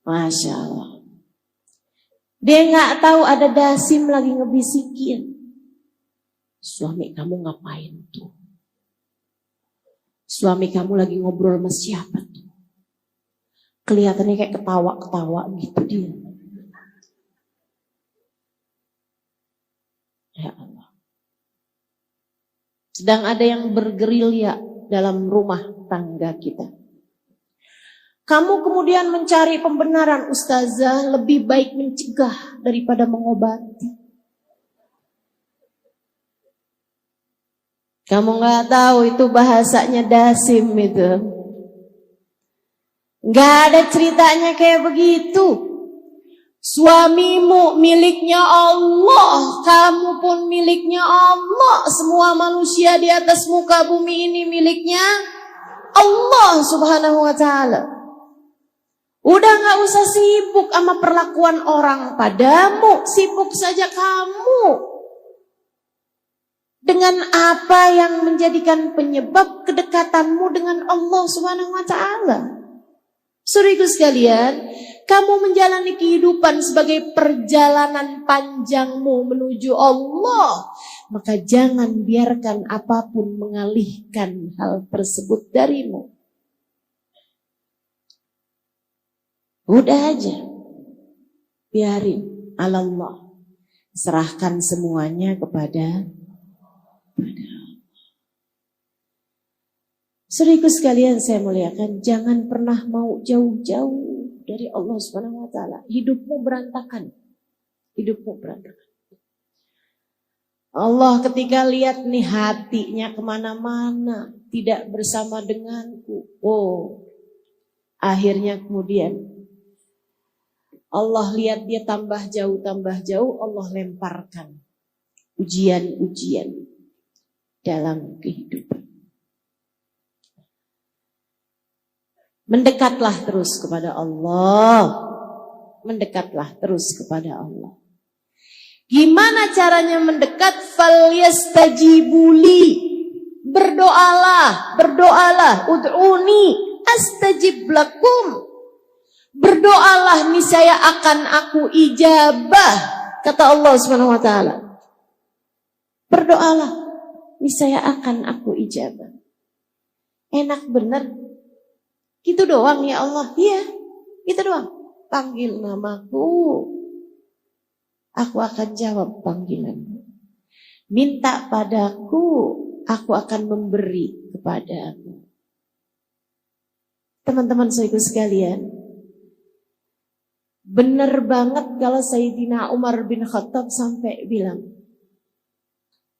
Masya Allah. Dia nggak tahu ada dasim lagi ngebisikin. Suami kamu ngapain tuh? Suami kamu lagi ngobrol sama siapa tuh? Kelihatannya kayak ketawa-ketawa gitu dia. Ya Allah. Sedang ada yang bergerilya dalam rumah tangga kita. Kamu kemudian mencari pembenaran, ustazah, lebih baik mencegah daripada mengobati. Kamu nggak tahu itu bahasanya dasim itu. Nggak ada ceritanya kayak begitu. Suamimu miliknya Allah, kamu pun miliknya Allah. Semua manusia di atas muka bumi ini miliknya Allah Subhanahu wa ta'ala. Udah gak usah sibuk sama perlakuan orang padamu. Sibuk saja kamu dengan apa yang menjadikan penyebab kedekatanmu dengan Allah Subhanahu wa ta'ala. Saudaraku sekalian, kamu menjalani kehidupan sebagai perjalanan panjangmu menuju Allah. Maka jangan biarkan apapun mengalihkan hal tersebut darimu. Udah aja, biarin Allah. Serahkan semuanya kepada Saudaraku sekalian saya muliakan, jangan pernah mau jauh-jauh dari Allah Subhanahu wa ta'ala. Hidupmu berantakan. Allah ketika lihat nih hatinya kemana-mana, tidak bersama denganku. Akhirnya kemudian Allah lihat dia tambah jauh, Allah lemparkan ujian-ujian dalam kehidupan. Mendekatlah terus kepada Allah. Gimana caranya mendekat? Falyastajibuli. Berdoalah. Ud'uni astajib lakum. Berdoalah niscaya akan aku ijabah, kata Allah Subhanahu wa ta'ala. Berdoalah niscaya akan aku ijabah. Enak bener. Gitu doang ya Allah. Iya, gitu doang. Panggil namaku, aku akan jawab panggilanmu. Minta padaku, aku akan memberi kepadamu. Teman-teman saudaraku sekalian, benar banget kalau Sayyidina Umar bin Khattab sampai bilang,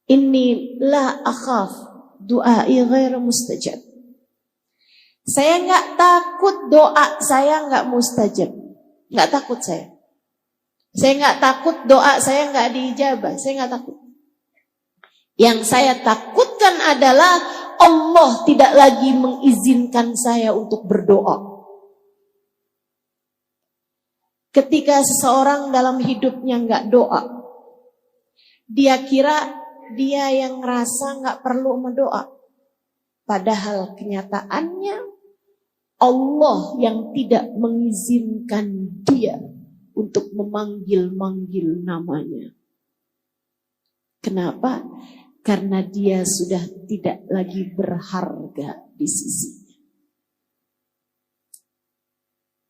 Inni la akhaf du'ai ghairu mustajab. Saya nggak takut doa saya nggak mustajab, nggak takut saya. Saya nggak takut doa saya nggak diijabah, saya nggak takut. Yang saya takutkan adalah Allah tidak lagi mengizinkan saya untuk berdoa. Ketika seseorang dalam hidupnya nggak doa, dia kira dia yang ngerasa nggak perlu mendoa. Padahal kenyataannya Allah yang tidak mengizinkan dia untuk memanggil-manggil namanya. Kenapa? Karena dia sudah tidak lagi berharga di sisinya.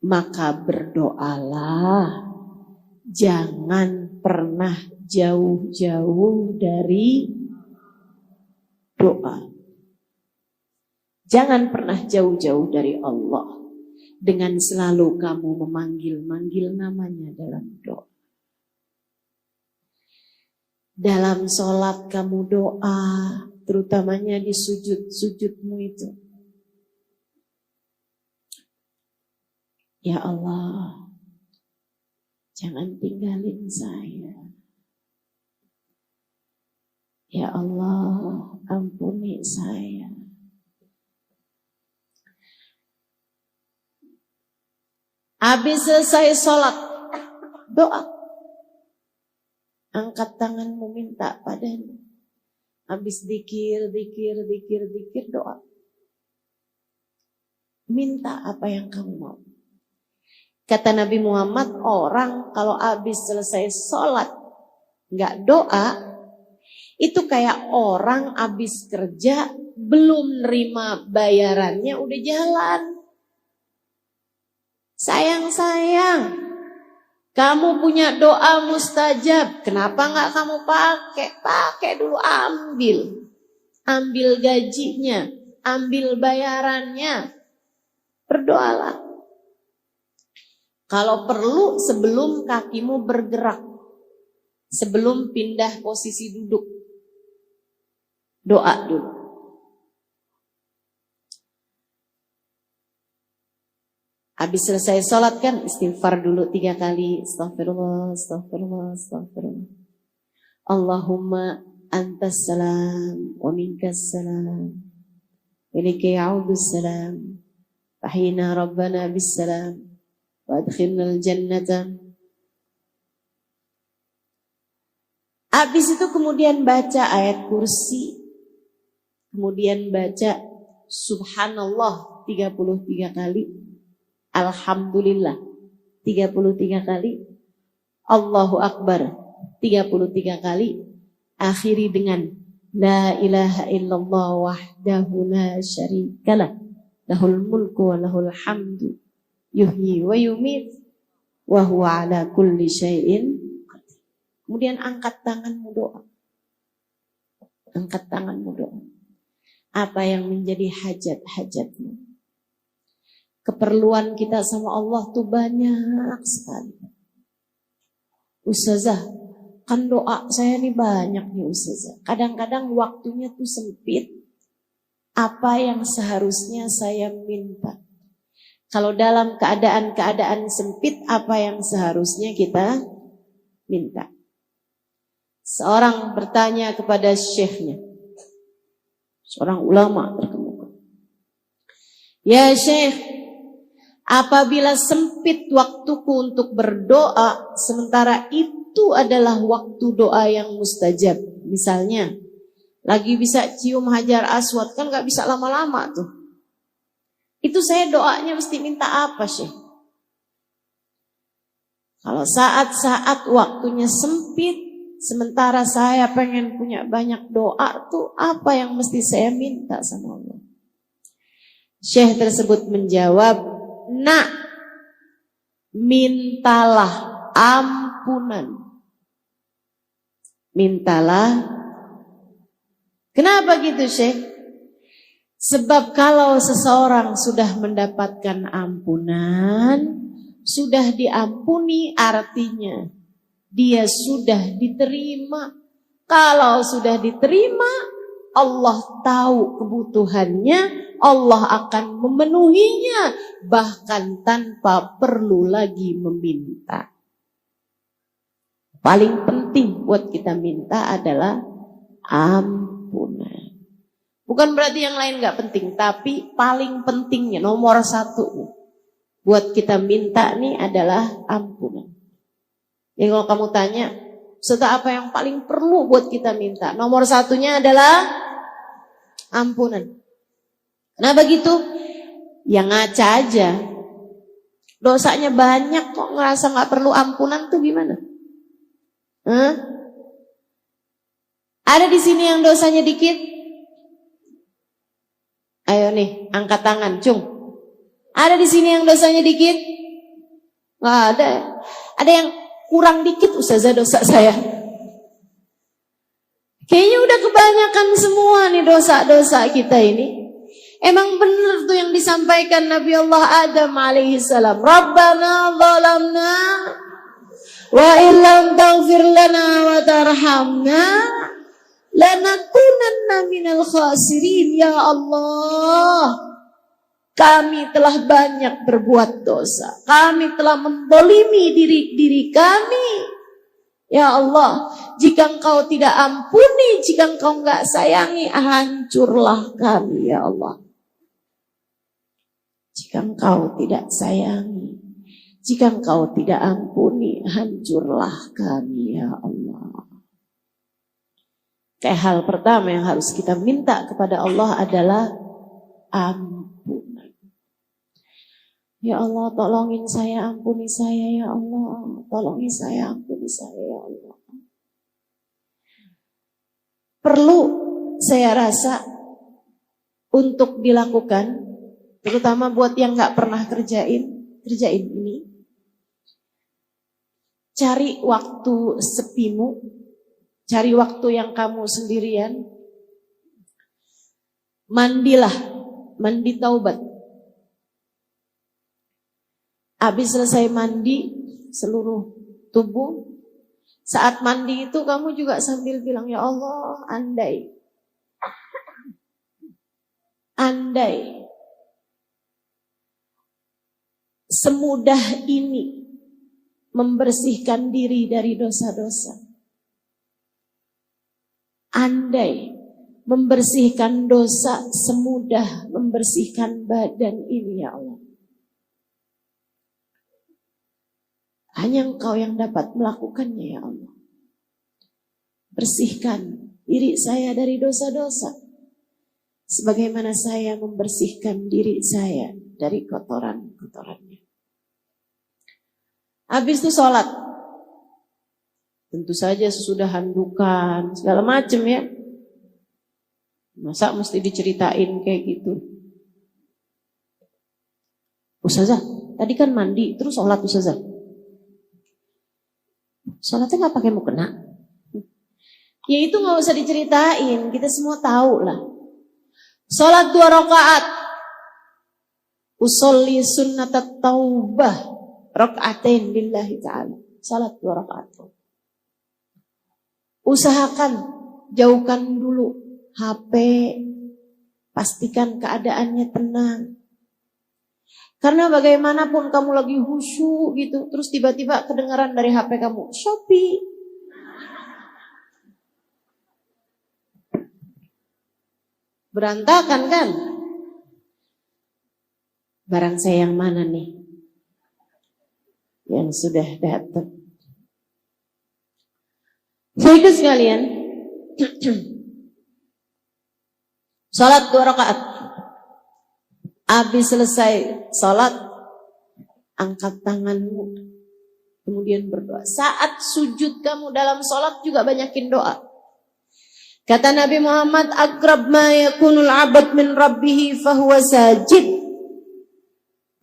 Maka berdoalah, jangan pernah jauh-jauh dari doa. Jangan pernah jauh-jauh dari Allah dengan selalu kamu memanggil-manggil namanya dalam doa. Dalam sholat kamu doa, terutamanya di sujud-sujudmu itu. Ya Allah, jangan tinggalin saya. Ya Allah, ampuni saya. Habis selesai sholat, doa. Angkat tanganmu minta padanya. Habis zikir, doa. Minta apa yang kamu mau. Kata Nabi Muhammad, orang kalau habis selesai sholat nggak doa, itu kayak orang habis kerja belum nerima bayarannya udah jalan. Sayang, kamu punya doa mustajab, kenapa nggak kamu pakai? Pakai dulu, ambil gajinya, ambil bayarannya, berdoalah. Kalau perlu sebelum kakimu bergerak, sebelum pindah posisi duduk, doa dulu. Habis selesai sholat kan istighfar dulu 3 kali. Astaghfirullah. Allahumma antas salam wa minkas salam. Ilaika ya'udus salam. Fahina rabbana bis salam. Wa adkhilnal jannata. Habis itu kemudian baca ayat kursi. Kemudian baca subhanallah 33 kali. Alhamdulillah 33 kali. Allahu Akbar 33 kali. Akhiri dengan la ilaha illallah wahdahu la syarikalah lahul mulku wa lahul hamdu yuhyi wa yumit wa huwa ala kulli syai'in qadir. Kemudian angkat tanganmu doa. Angkat tanganmu doa. Apa yang menjadi hajat-hajatmu? Keperluan kita sama Allah tuh banyak sekali. Ustazah, kan doa saya nih banyak nih Ustazah. Kadang-kadang waktunya tuh sempit. Apa yang seharusnya saya minta? Kalau dalam keadaan-keadaan sempit, apa yang seharusnya kita minta? Seorang bertanya kepada syekhnya. Seorang ulama terkemuka. Ya Syekh, apabila sempit waktuku untuk berdoa, sementara itu adalah waktu doa yang mustajab. Misalnya, lagi bisa cium hajar aswad, kan gak bisa lama-lama tuh. Itu saya doanya mesti minta apa Syekh? Kalau saat-saat waktunya sempit, sementara saya pengen punya banyak doa tuh, apa yang mesti saya minta sama Allah? Syekh tersebut menjawab, nak, mintalah ampunan. Mintalah. Kenapa gitu Syekh? Sebab kalau seseorang sudah mendapatkan ampunan, sudah diampuni, artinya dia sudah diterima. Kalau sudah diterima, Allah tahu kebutuhannya, Allah akan memenuhinya, bahkan tanpa perlu lagi meminta. Paling penting buat kita minta adalah ampunan. Bukan berarti yang lain gak penting, tapi paling pentingnya, nomor 1 buat kita minta nih adalah ampunan. Jadi kalau kamu tanya, Ustazah apa yang paling perlu buat kita minta? Nomor 1-nya adalah ampunan. Kenapa gitu? Yang ngaca aja. Dosanya banyak kok ngerasa gak perlu ampunan tuh gimana? Ada di sini yang dosanya dikit? Ayo nih, angkat tangan, cung. Ada di sini yang dosanya dikit? Nggak ada. Ada yang kurang dikit Ustazah dosa saya. Kayaknya udah kebanyakan semua nih dosa-dosa kita ini. Emang benar tuh yang disampaikan Nabi Allah Adam alaihissalam. Rabbana zalamna wa illam taghfir lana wa tarhamna lanakunanna minal khasirin. Ya Allah, kami telah banyak berbuat dosa. Kami telah mendolimi diri kami. Ya Allah, jika Engkau tidak ampuni, jika Engkau enggak sayangi, hancurlah kami ya Allah. Jika Engkau tidak sayangi, Jika Engkau tidak ampuni, hancurlah kami ya Allah. Kayak hal pertama yang harus kita minta kepada Allah adalah ampunan. Ya Allah, tolongin saya, ampuni saya ya Allah. Tolongin saya, ampuni saya ya Allah. Perlu saya rasa untuk dilakukan, terutama buat yang gak pernah kerjain ini. Cari waktu sepimu, cari waktu yang kamu sendirian. Mandilah, mandi taubat. Habis selesai mandi seluruh tubuh, saat mandi itu kamu juga sambil bilang, ya Allah, andai semudah ini membersihkan diri dari dosa-dosa. Andai membersihkan dosa semudah membersihkan badan ini ya Allah. Hanya Engkau yang dapat melakukannya ya Allah. Bersihkan diri saya dari dosa-dosa, sebagaimana saya membersihkan diri saya dari kotoran-kotorannya. Habis itu sholat. Tentu saja sesudah handukan, segala macam ya. Masa mesti diceritain kayak gitu? Ustazah, tadi kan mandi, terus sholat Ustazah. Sholatnya gak pakai mukena. Ya itu gak usah diceritain, kita semua tahu lah. Sholat 2 rakaat. Usolli sunnatat taubah rakaatain lillahi ta'ala. Sholat 2 rakaat. Usahakan jauhkan dulu HP, pastikan keadaannya tenang. Karena bagaimanapun kamu lagi khusyuk gitu, terus tiba-tiba kedengaran dari HP kamu, Shopee. Berantakan kan? Barang saya yang mana nih? Yang sudah datang. Baiklah sekalian. Salat 2 rakaat. Habis selesai salat, angkat tanganmu, kemudian berdoa. Saat sujud kamu dalam salat juga banyakin doa. Kata Nabi Muhammad, "Aqrab ma yakunul 'abd min rabbih fahuwa sajid.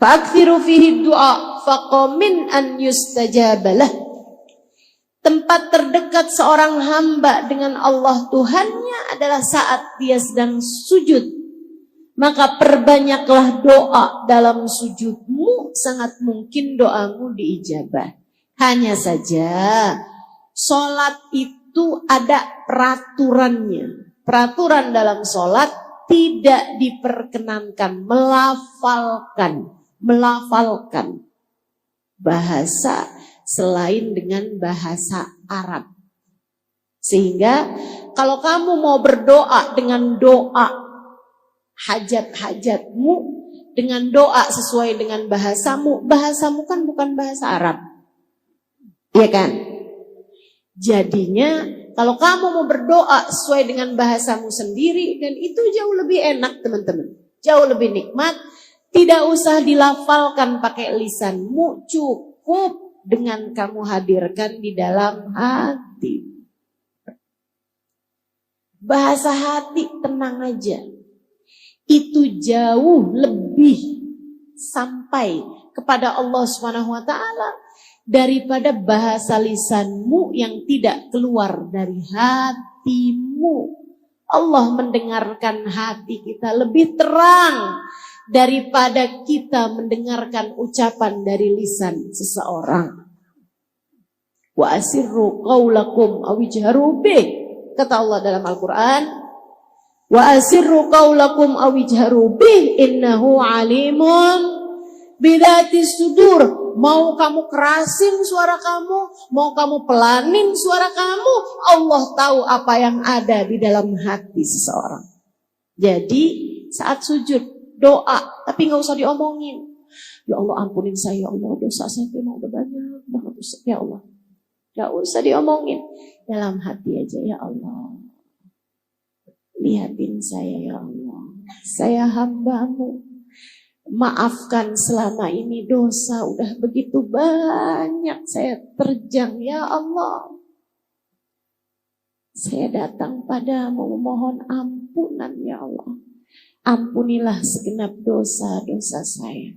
Fa'akthiru fihi du'a faqamin an yustajabalah." Tempat terdekat seorang hamba dengan Allah Tuhannya adalah saat dia sedang sujud. Maka perbanyaklah doa dalam sujudmu, sangat mungkin doamu diijabah. Hanya saja, sholat itu ada peraturannya. Peraturan dalam sholat tidak diperkenankan melafalkan bahasa selain dengan bahasa Arab. Sehingga kalau kamu mau berdoa dengan doa hajat-hajatmu, dengan doa sesuai dengan bahasamu kan bukan bahasa Arab. Iya kan? Jadinya kalau kamu mau berdoa sesuai dengan bahasamu sendiri, dan itu jauh lebih enak teman-teman. Jauh lebih nikmat. Tidak usah dilafalkan pakai lisanmu, cukup dengan kamu hadirkan di dalam hati. Bahasa hati tenang aja. Itu jauh lebih sampai kepada Allah SWT daripada bahasa lisanmu yang tidak keluar dari hatimu. Allah mendengarkan hati kita lebih terang daripada kita mendengarkan ucapan dari lisan seseorang. Wa asirru qaulakum aw ijharu bih, kata Allah dalam Al-Qur'an. Wa asirru qaulakum aw ijharu bih innahu alimun bidatis sudur. Mau kamu kerasin suara kamu, mau kamu pelanin suara kamu, Allah tahu apa yang ada di dalam hati seseorang. Jadi saat sujud doa, tapi nggak usah diomongin. Ya Allah ampunin saya ya Allah, dosa saya memang udah banyak banget Ustaz. Ya Allah, gak usah diomongin, dalam hati aja, ya Allah, lihatin saya ya Allah, saya hamba-Mu, maafkan selama ini dosa udah begitu banyak saya terjang ya Allah. Saya datang padamu memohon ampunan ya Allah. Ampunilah segenap dosa-dosa saya.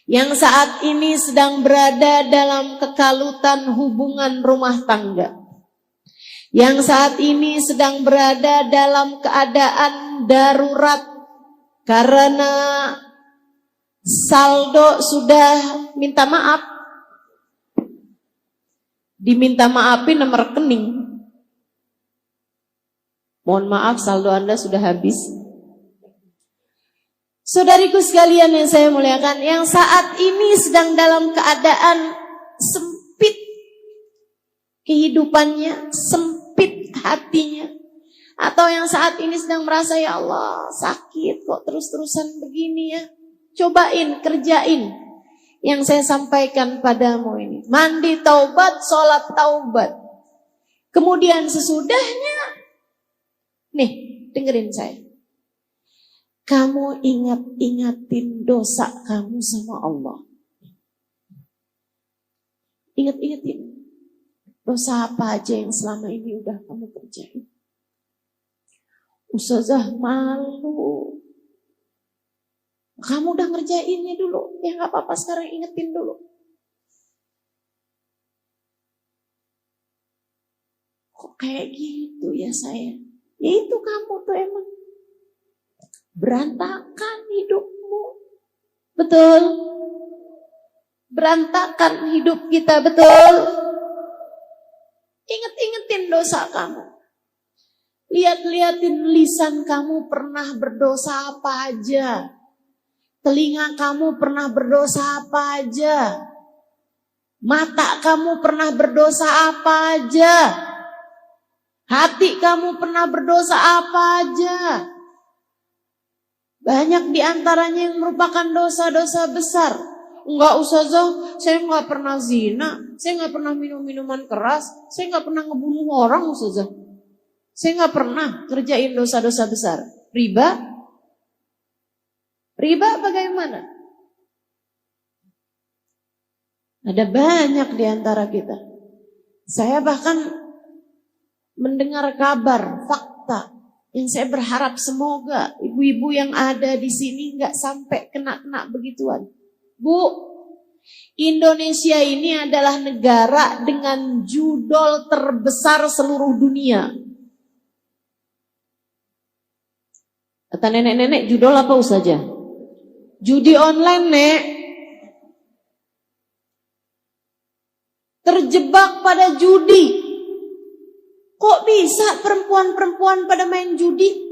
Yang saat ini sedang berada dalam kekalutan hubungan rumah tangga. Yang saat ini sedang berada dalam keadaan darurat karena saldo sudah minta maaf. Diminta maafin nomor rekening. Mohon maaf, saldo Anda sudah habis. Saudariku sekalian yang saya muliakan, yang saat ini sedang dalam keadaan sempit kehidupannya, sempit hatinya, atau yang saat ini sedang merasa ya Allah sakit kok terus-terusan begini ya, cobain, kerjain yang saya sampaikan padamu ini. Mandi taubat, sholat taubat. Kemudian sesudahnya, nih, dengerin saya. Kamu ingat-ingatin dosa kamu sama Allah. Ingat-ingatin. Dosa apa aja yang selama ini udah kamu kerjain. Ustazah malu. Kamu udah ngerjainnya dulu. Ya gak apa-apa, sekarang ingetin dulu. Kok kayak gitu ya saya? Ya itu kamu tuh emang berantakan hidupmu. Betul? Berantakan hidup kita, betul? Ingat-ingatin dosa kamu. Lihat-lihatin lisan kamu pernah berdosa apa aja. Telinga kamu pernah berdosa apa aja. Mata kamu pernah berdosa apa aja. Hati kamu pernah berdosa apa aja. Banyak diantaranya yang merupakan dosa-dosa besar. Enggak Ustazah, saya enggak pernah zina, saya enggak pernah minum minuman keras, saya enggak pernah ngebunuh orang Ustazah. Saya enggak pernah kerjain dosa-dosa besar. Riba? Riba bagaimana? Ada banyak diantara kita. Saya bahkan mendengar kabar, fakta yang saya berharap semoga ibu-ibu yang ada di sini nggak sampai kena begituan. Bu, Indonesia ini adalah negara dengan judol terbesar seluruh dunia. Kata nenek-nenek, judol apa saja? Judi online, Nek. Terjebak pada judi. Kok bisa perempuan-perempuan pada main judi?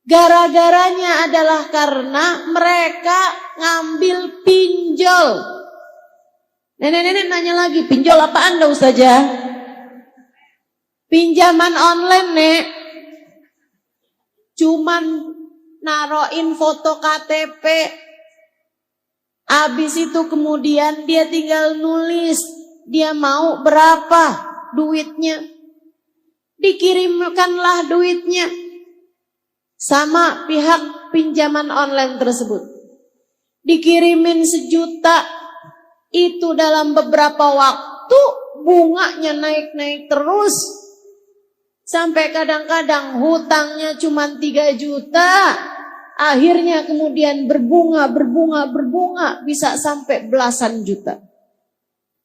Gara-garanya adalah karena mereka ngambil pinjol. Nenek-nenek nanya lagi, pinjol apa Anda Ustazah? Pinjaman online, Nek. Cuman naroin foto KTP. Habis itu kemudian dia tinggal nulis dia mau berapa duitnya. Dikirimkanlah duitnya sama pihak pinjaman online tersebut. Dikirimin 1 juta, itu dalam beberapa waktu bunganya naik-naik terus. Sampai kadang-kadang hutangnya cuma 3 juta. Akhirnya kemudian berbunga, bisa sampai belasan juta.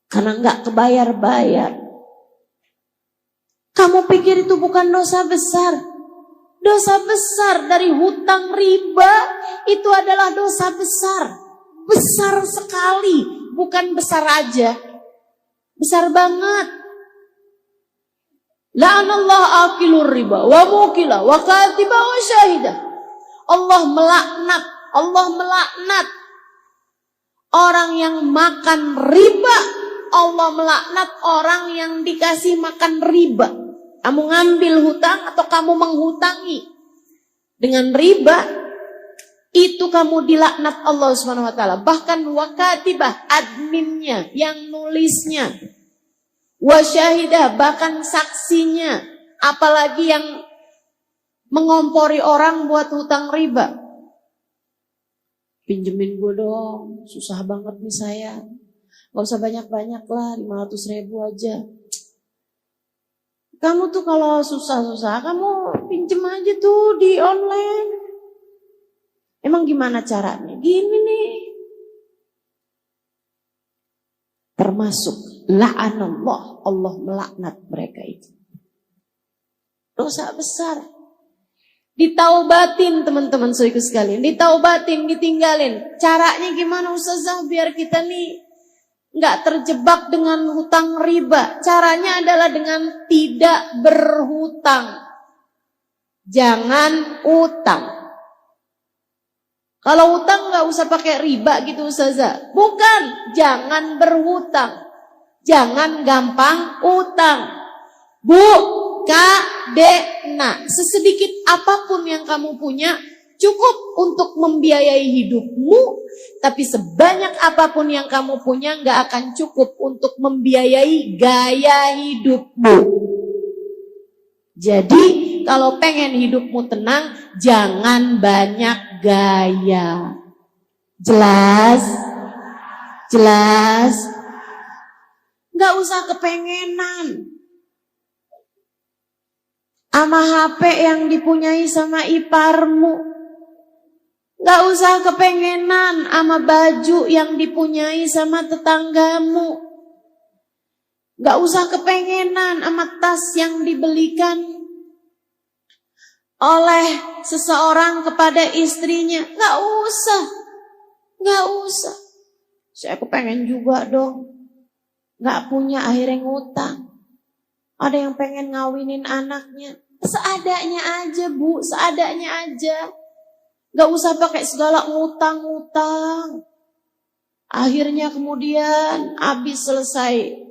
Karena nggak kebayar-bayar. Kamu pikir itu bukan dosa besar? Dosa besar dari hutang riba itu adalah dosa besar. Besar sekali, bukan besar aja. Besar banget. La'anallahu akilur riba wa mukila wa katiba wa syahidah. Allah melaknat orang yang makan riba. Allah melaknat orang yang dikasih makan riba. Kamu ngambil hutang atau kamu menghutangi dengan riba, itu kamu dilaknat Allah Subhanahu wa taala. Bahkan wakatibah, adminnya, yang nulisnya, wasyahidah, bahkan saksinya, apalagi yang mengompori orang buat hutang riba. Pinjemin gue dong, susah banget nih saya. Gak usah banyak-banyak lah, 500.000 aja. Kamu tuh kalau susah-susah, kamu pinjem aja tuh di online. Emang gimana caranya? Gini nih. Termasuk la'anallah, Allah melaknat mereka itu. Dosa besar. Ditaubatin teman-teman saudaraku sekalian. Ditaubatin, ditinggalin. Caranya gimana Ustazah biar kita nih nggak terjebak dengan hutang riba? Caranya adalah dengan tidak berhutang. Jangan utang. Kalau utang nggak usah pakai riba gitu Ustazah. Bukan, jangan berhutang. Jangan gampang utang. Bu, Kak, Dek, nah sesedikit apapun yang kamu punya cukup untuk membiayai hidupmu. Tapi sebanyak apapun yang kamu punya nggak akan cukup untuk membiayai gaya hidupmu. Jadi kalau pengen hidupmu tenang, jangan banyak gaya. Jelas? Jelas? Nggak usah kepengenan. Sama HP yang dipunyai sama iparmu. Gak usah kepengenan sama baju yang dipunyai sama tetanggamu. Gak usah kepengenan sama tas yang dibelikan oleh seseorang kepada istrinya. Gak usah. Gak usah. Saya kepengen juga dong. Gak punya akhirnya ngutang. Ada yang pengen ngawinin anaknya. Seadanya aja Bu, seadanya aja. Gak usah pakai segala ngutang-ngutang. Akhirnya kemudian habis selesai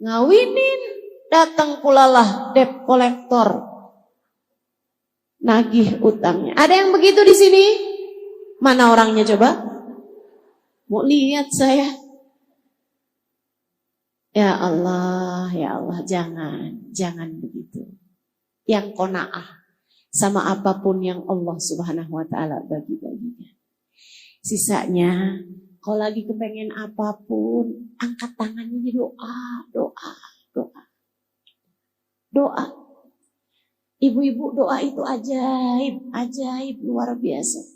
ngawinin, datang pulalah debt collector. Nagih utangnya. Ada yang begitu di sini? Mana orangnya coba? Mau lihat saya. Ya Allah, jangan begitu. Yang qanaah sama apapun yang Allah Subhanahu wa taala bagi-baginya. Sisanya, kalau lagi kepengen apapun, angkat tangannya doa. Ibu-ibu, doa itu ajaib luar biasa.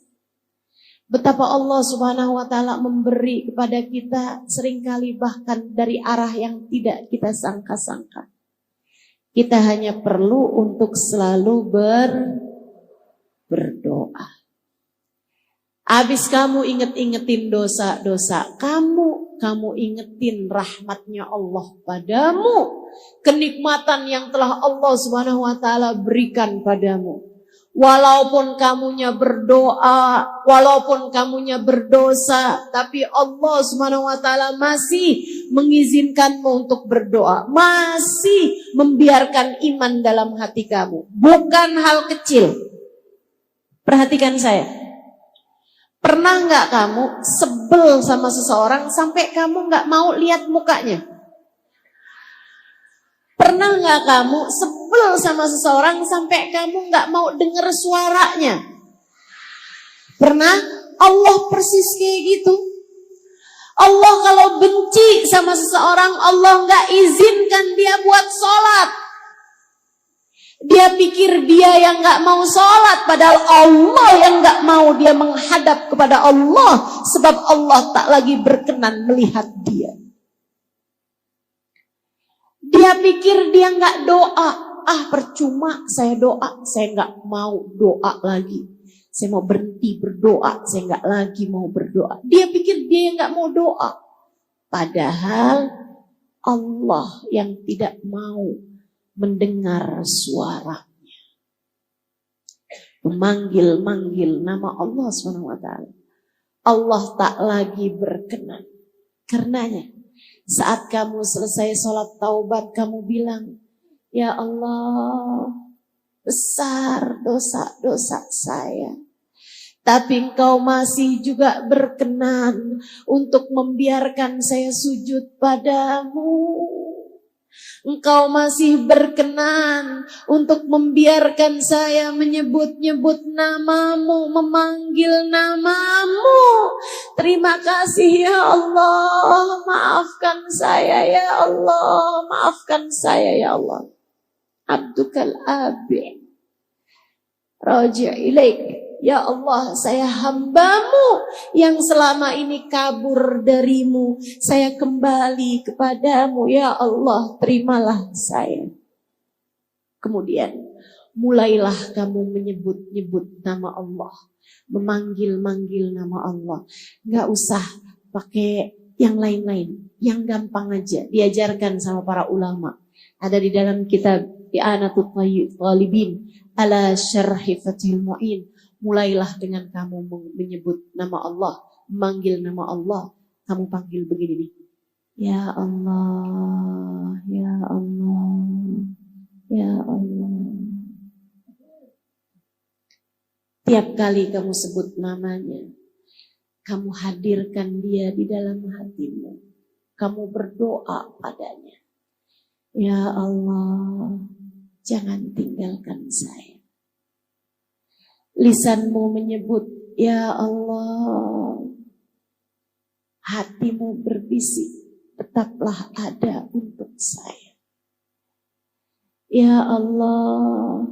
Betapa Allah Subhanahu wa taala memberi kepada kita seringkali bahkan dari arah yang tidak kita sangka-sangka. Kita hanya perlu untuk selalu berdoa. Habis kamu ingetin dosa-dosa kamu ingetin rahmatnya Allah padamu, kenikmatan yang telah Allah Subhanahu wa taala berikan padamu. Walaupun kamunya berdoa, walaupun kamunya berdosa, tapi Allah Subhanahu wa taala masih mengizinkanmu untuk berdoa, masih membiarkan iman dalam hati kamu. Bukan hal kecil. Perhatikan saya. Pernah nggak kamu sebel sama seseorang sampai kamu nggak mau lihat mukanya? Pernah nggak kamu sebel sama seseorang sampai kamu nggak mau dengar suaranya? Pernah? Allah persis kayak gitu. Allah kalau benci sama seseorang, Allah nggak izinkan dia buat sholat. Dia pikir dia yang nggak mau sholat, padahal Allah yang nggak mau dia menghadap kepada Allah, sebab Allah tak lagi berkenan melihat dia. Dia pikir dia nggak doa, percuma saya doa, saya nggak mau doa lagi. Saya mau berhenti berdoa, saya nggak lagi mau berdoa. Dia pikir dia yang nggak mau doa, padahal Allah yang tidak mau mendengar suaranya. Memanggil-manggil nama Allah SWT. Allah tak lagi berkenan. Karenanya, saat kamu selesai sholat taubat, kamu bilang, ya Allah, besar dosa-dosa saya. Tapi Engkau masih juga berkenan untuk membiarkan saya sujud padamu. Engkau masih berkenan untuk membiarkan saya menyebut-nyebut namamu, memanggil namamu. Terima kasih ya Allah, maafkan saya ya Allah, maafkan saya ya Allah. Abdukal abi, raji' ilaik. Ya Allah, saya hambamu yang selama ini kabur darimu. Saya kembali kepadamu. Ya Allah, terimalah saya. Kemudian, mulailah kamu menyebut-nyebut nama Allah. Memanggil-manggil nama Allah. Gak usah pakai yang lain-lain. Yang gampang aja. Diajarkan sama para ulama. Ada di dalam kitab I'anatul Talibin ala syarhi Fathul Mu'in. Mulailah dengan kamu menyebut nama Allah, memanggil nama Allah. Kamu panggil begini nih. Ya Allah, ya Allah, ya Allah. Tiap kali kamu sebut namanya, kamu hadirkan dia di dalam hatimu. Kamu berdoa padanya. Ya Allah, jangan tinggalkan saya. Lisanmu menyebut, ya Allah. Hatimu berbisik, tetaplah ada untuk saya. Ya Allah,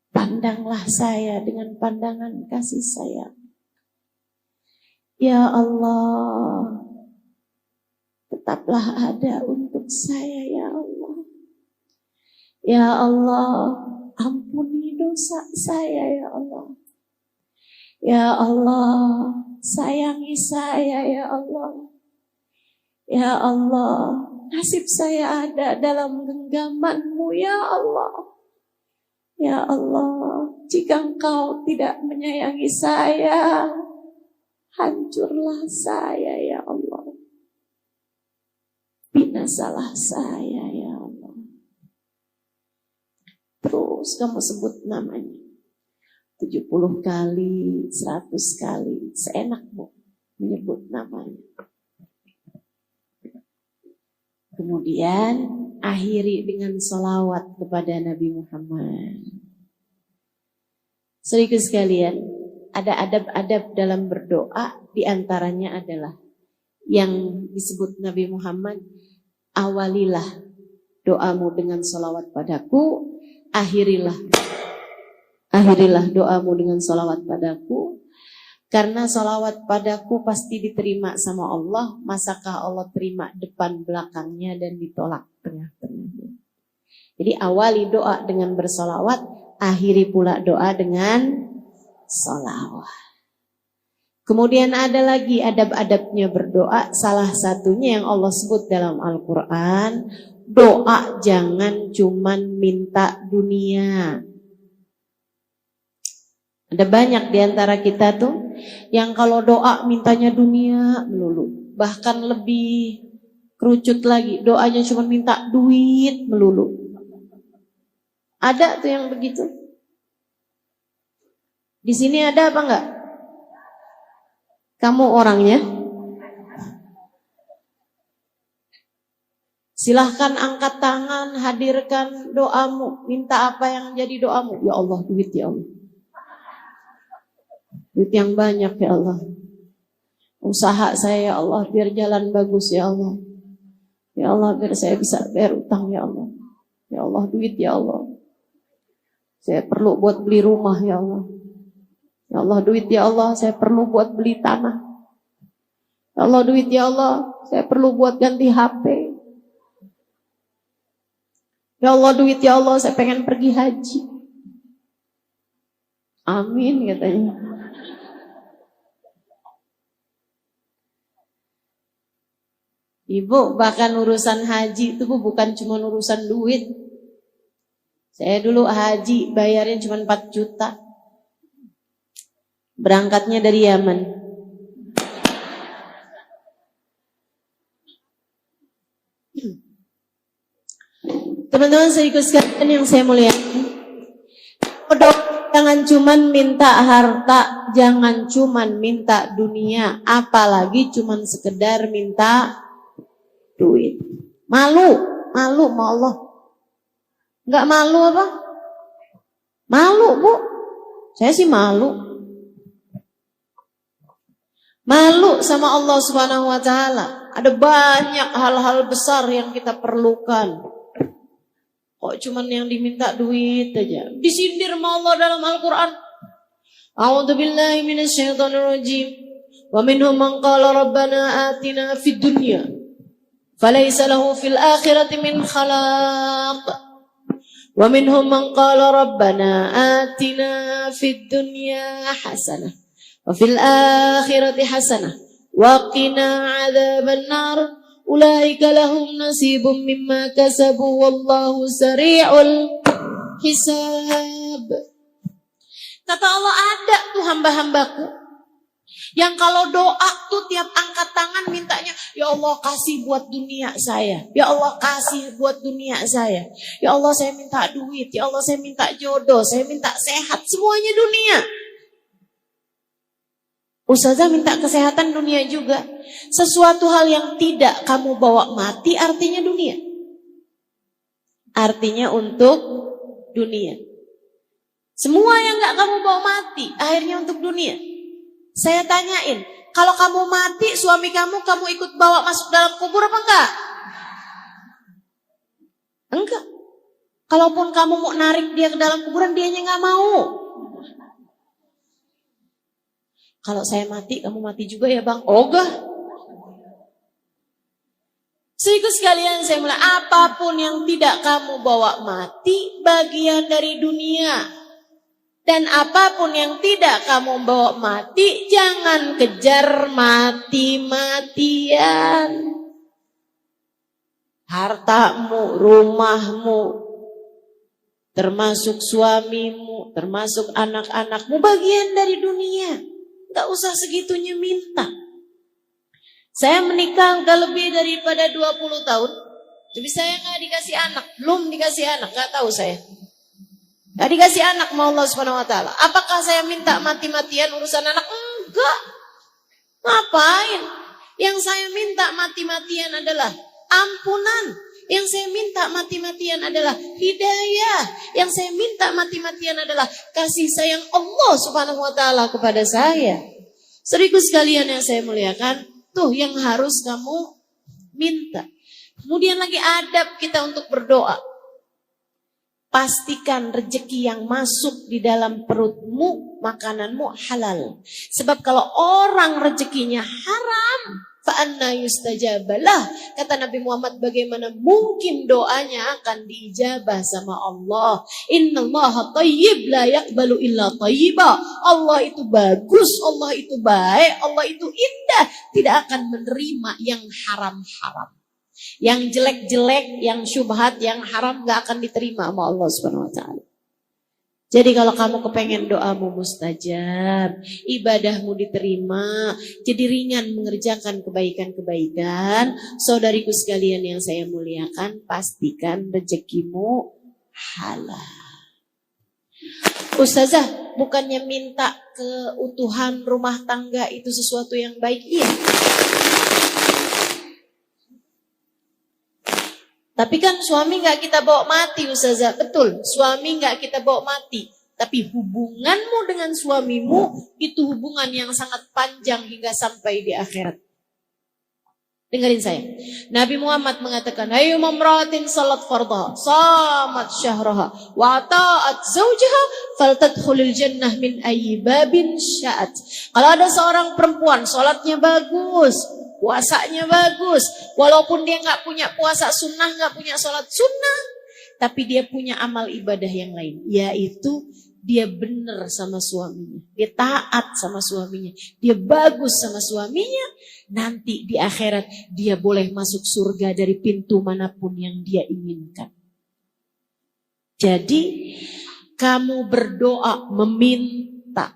pandanglah saya dengan pandangan kasih sayang. Ya Allah, tetaplah ada untuk saya ya Allah. Ya Allah, ampuni dosa saya ya Allah. Ya Allah, sayangi saya ya Allah. Ya Allah, nasib saya ada dalam genggaman-Mu ya Allah. Ya Allah, jika Engkau tidak menyayangi saya, hancurlah saya ya Allah. Binasalah saya ya Allah. Terus kamu sebut namanya 70 kali, 100 kali, seenakmu menyebut namanya. Kemudian akhiri dengan sholawat kepada Nabi Muhammad. Saudaraku sekalian, ada adab-adab dalam berdoa, diantaranya adalah yang disebut Nabi Muhammad, awalilah doamu dengan sholawat padaku, akhirilah doamu dengan sholawat padaku. Karena sholawat padaku pasti diterima sama Allah. Masakah Allah terima depan belakangnya dan ditolak tengah-tengahnya. Jadi awali doa dengan bersolawat, akhiri pula doa dengan sholawat. Kemudian ada lagi adab-adabnya berdoa. Salah satunya yang Allah sebut dalam Al-Quran, doa jangan cuman minta dunia. Ada banyak diantara kita tuh yang kalau doa mintanya dunia melulu. Bahkan lebih kerucut lagi, doanya cuma minta duit melulu. Ada tuh yang begitu. Di sini ada apa enggak? Kamu orangnya? Silahkan angkat tangan, hadirkan doamu. Minta apa yang jadi doamu? Ya Allah, duit ya Allah. Duit yang banyak ya Allah. Usaha saya ya Allah biar jalan bagus ya Allah. Ya Allah biar saya bisa bayar utang ya Allah. Ya Allah duit ya Allah. Saya perlu buat beli rumah ya Allah. Ya Allah duit ya Allah, saya perlu buat beli tanah. Ya Allah duit ya Allah, saya perlu buat ganti HP. Ya Allah duit ya Allah, saya pengen pergi haji. Amin katanya. Ibu, bahkan urusan haji itu bukan cuma urusan duit. Saya dulu haji bayarnya cuma 4 juta. Berangkatnya dari Yaman. Teman-teman saya ikut sekalian yang saya muliakan. Doa Jangan cuman minta harta, jangan cuman minta dunia, apalagi cuman sekedar minta duit. Malu sama Allah. Enggak malu apa? Malu, Bu. Saya sih malu. Malu sama Allah Subhanahu wa taala. Ada banyak hal-hal besar yang kita perlukan. Kok cuman yang diminta duit aja. Disindir sama Allah dalam Al-Qur'an. A'udzu billahi minasyaitonir rajim. Wa minhum man qala rabbana atina fid dunya falaysa lahu fil akhirati min khalaq. Wa minhum man qala rabbana atina fid dunya hasanah wa fil akhirati hasanah wa qina 'adzaban nar. Ulaika lahum nasibum mimma kasabu wallahu sari'ul hisab. Kata Allah, ada tuh hamba-hambaku yang kalau doa tuh tiap angkat tangan mintanya, ya Allah kasih buat dunia saya, ya Allah kasih buat dunia saya, ya Allah saya minta duit, ya Allah saya minta jodoh, saya minta sehat, semuanya dunia. Ustazah minta kesehatan dunia juga. Sesuatu hal yang tidak kamu bawa mati artinya dunia. Artinya untuk dunia. Semua yang gak kamu bawa mati akhirnya untuk dunia. Saya tanyain, kalau kamu mati suami kamu ikut bawa masuk dalam kubur apa enggak? Enggak. Kalaupun kamu mau narik dia ke dalam kuburan, dianya gak mau. Kalau saya mati, kamu mati juga ya Bang? Ogah. Saudaraku sekalian, saya mulai, apapun yang tidak kamu bawa mati, bagian dari dunia. Dan apapun yang tidak kamu bawa mati, jangan kejar mati-matian. Hartamu, rumahmu, termasuk suamimu, termasuk anak-anakmu, bagian dari dunia. Gak usah segitunya minta. Saya menikah udah lebih daripada 20 tahun. Tapi saya gak dikasih anak. Belum dikasih anak, gak tahu saya. Gak dikasih anak sama Allah Subhanahu wa taala. Apakah saya minta mati-matian urusan anak? Enggak. Ngapain? Yang saya minta mati-matian adalah ampunan. Yang saya minta mati-matian adalah hidayah. Yang saya minta mati-matian adalah kasih sayang Allah Subhanahu wa taala kepada saya. Saudaraku sekalian yang saya muliakan, tuh yang harus kamu minta. Kemudian lagi adab kita untuk berdoa. Pastikan rezeki yang masuk di dalam perutmu, makananmu halal. Sebab kalau orang rezekinya haram, fa'anna yustajabalah. Kata Nabi Muhammad, bagaimana mungkin doanya akan diijabah sama Allah. Innallaha thayyib la yaqbalu illa thayyiba. Allah itu bagus, Allah itu baik, Allah itu indah. Tidak akan menerima yang haram-haram. Yang jelek-jelek, yang syubhat, yang haram gak akan diterima sama Allah Subhanahu wa taala. Jadi kalau kamu kepengen doamu mustajab, ibadahmu diterima, jadi ringan mengerjakan kebaikan-kebaikan, saudariku sekalian yang saya muliakan, pastikan rezekimu halal. Ustazah, bukannya minta keutuhan rumah tangga itu sesuatu yang baik? Iya. Tapi kan suami gak kita bawa mati Ustazah. Betul, suami gak kita bawa mati. Tapi hubunganmu dengan suamimu itu hubungan yang sangat panjang hingga sampai di akhirat. Dengerin saya. Nabi Muhammad mengatakan, ayu mamratin salat fardha, samat syahraha, wa ta'at zawjaha, faltadkhulil jannah min ayyi babin sya'at. Kalau ada seorang perempuan, salatnya bagus, puasanya bagus, walaupun dia gak punya puasa sunnah, gak punya sholat sunnah, tapi dia punya amal ibadah yang lain, yaitu dia benar sama suaminya, dia taat sama suaminya, dia bagus sama suaminya, nanti di akhirat dia boleh masuk surga dari pintu manapun yang dia inginkan. Jadi kamu berdoa meminta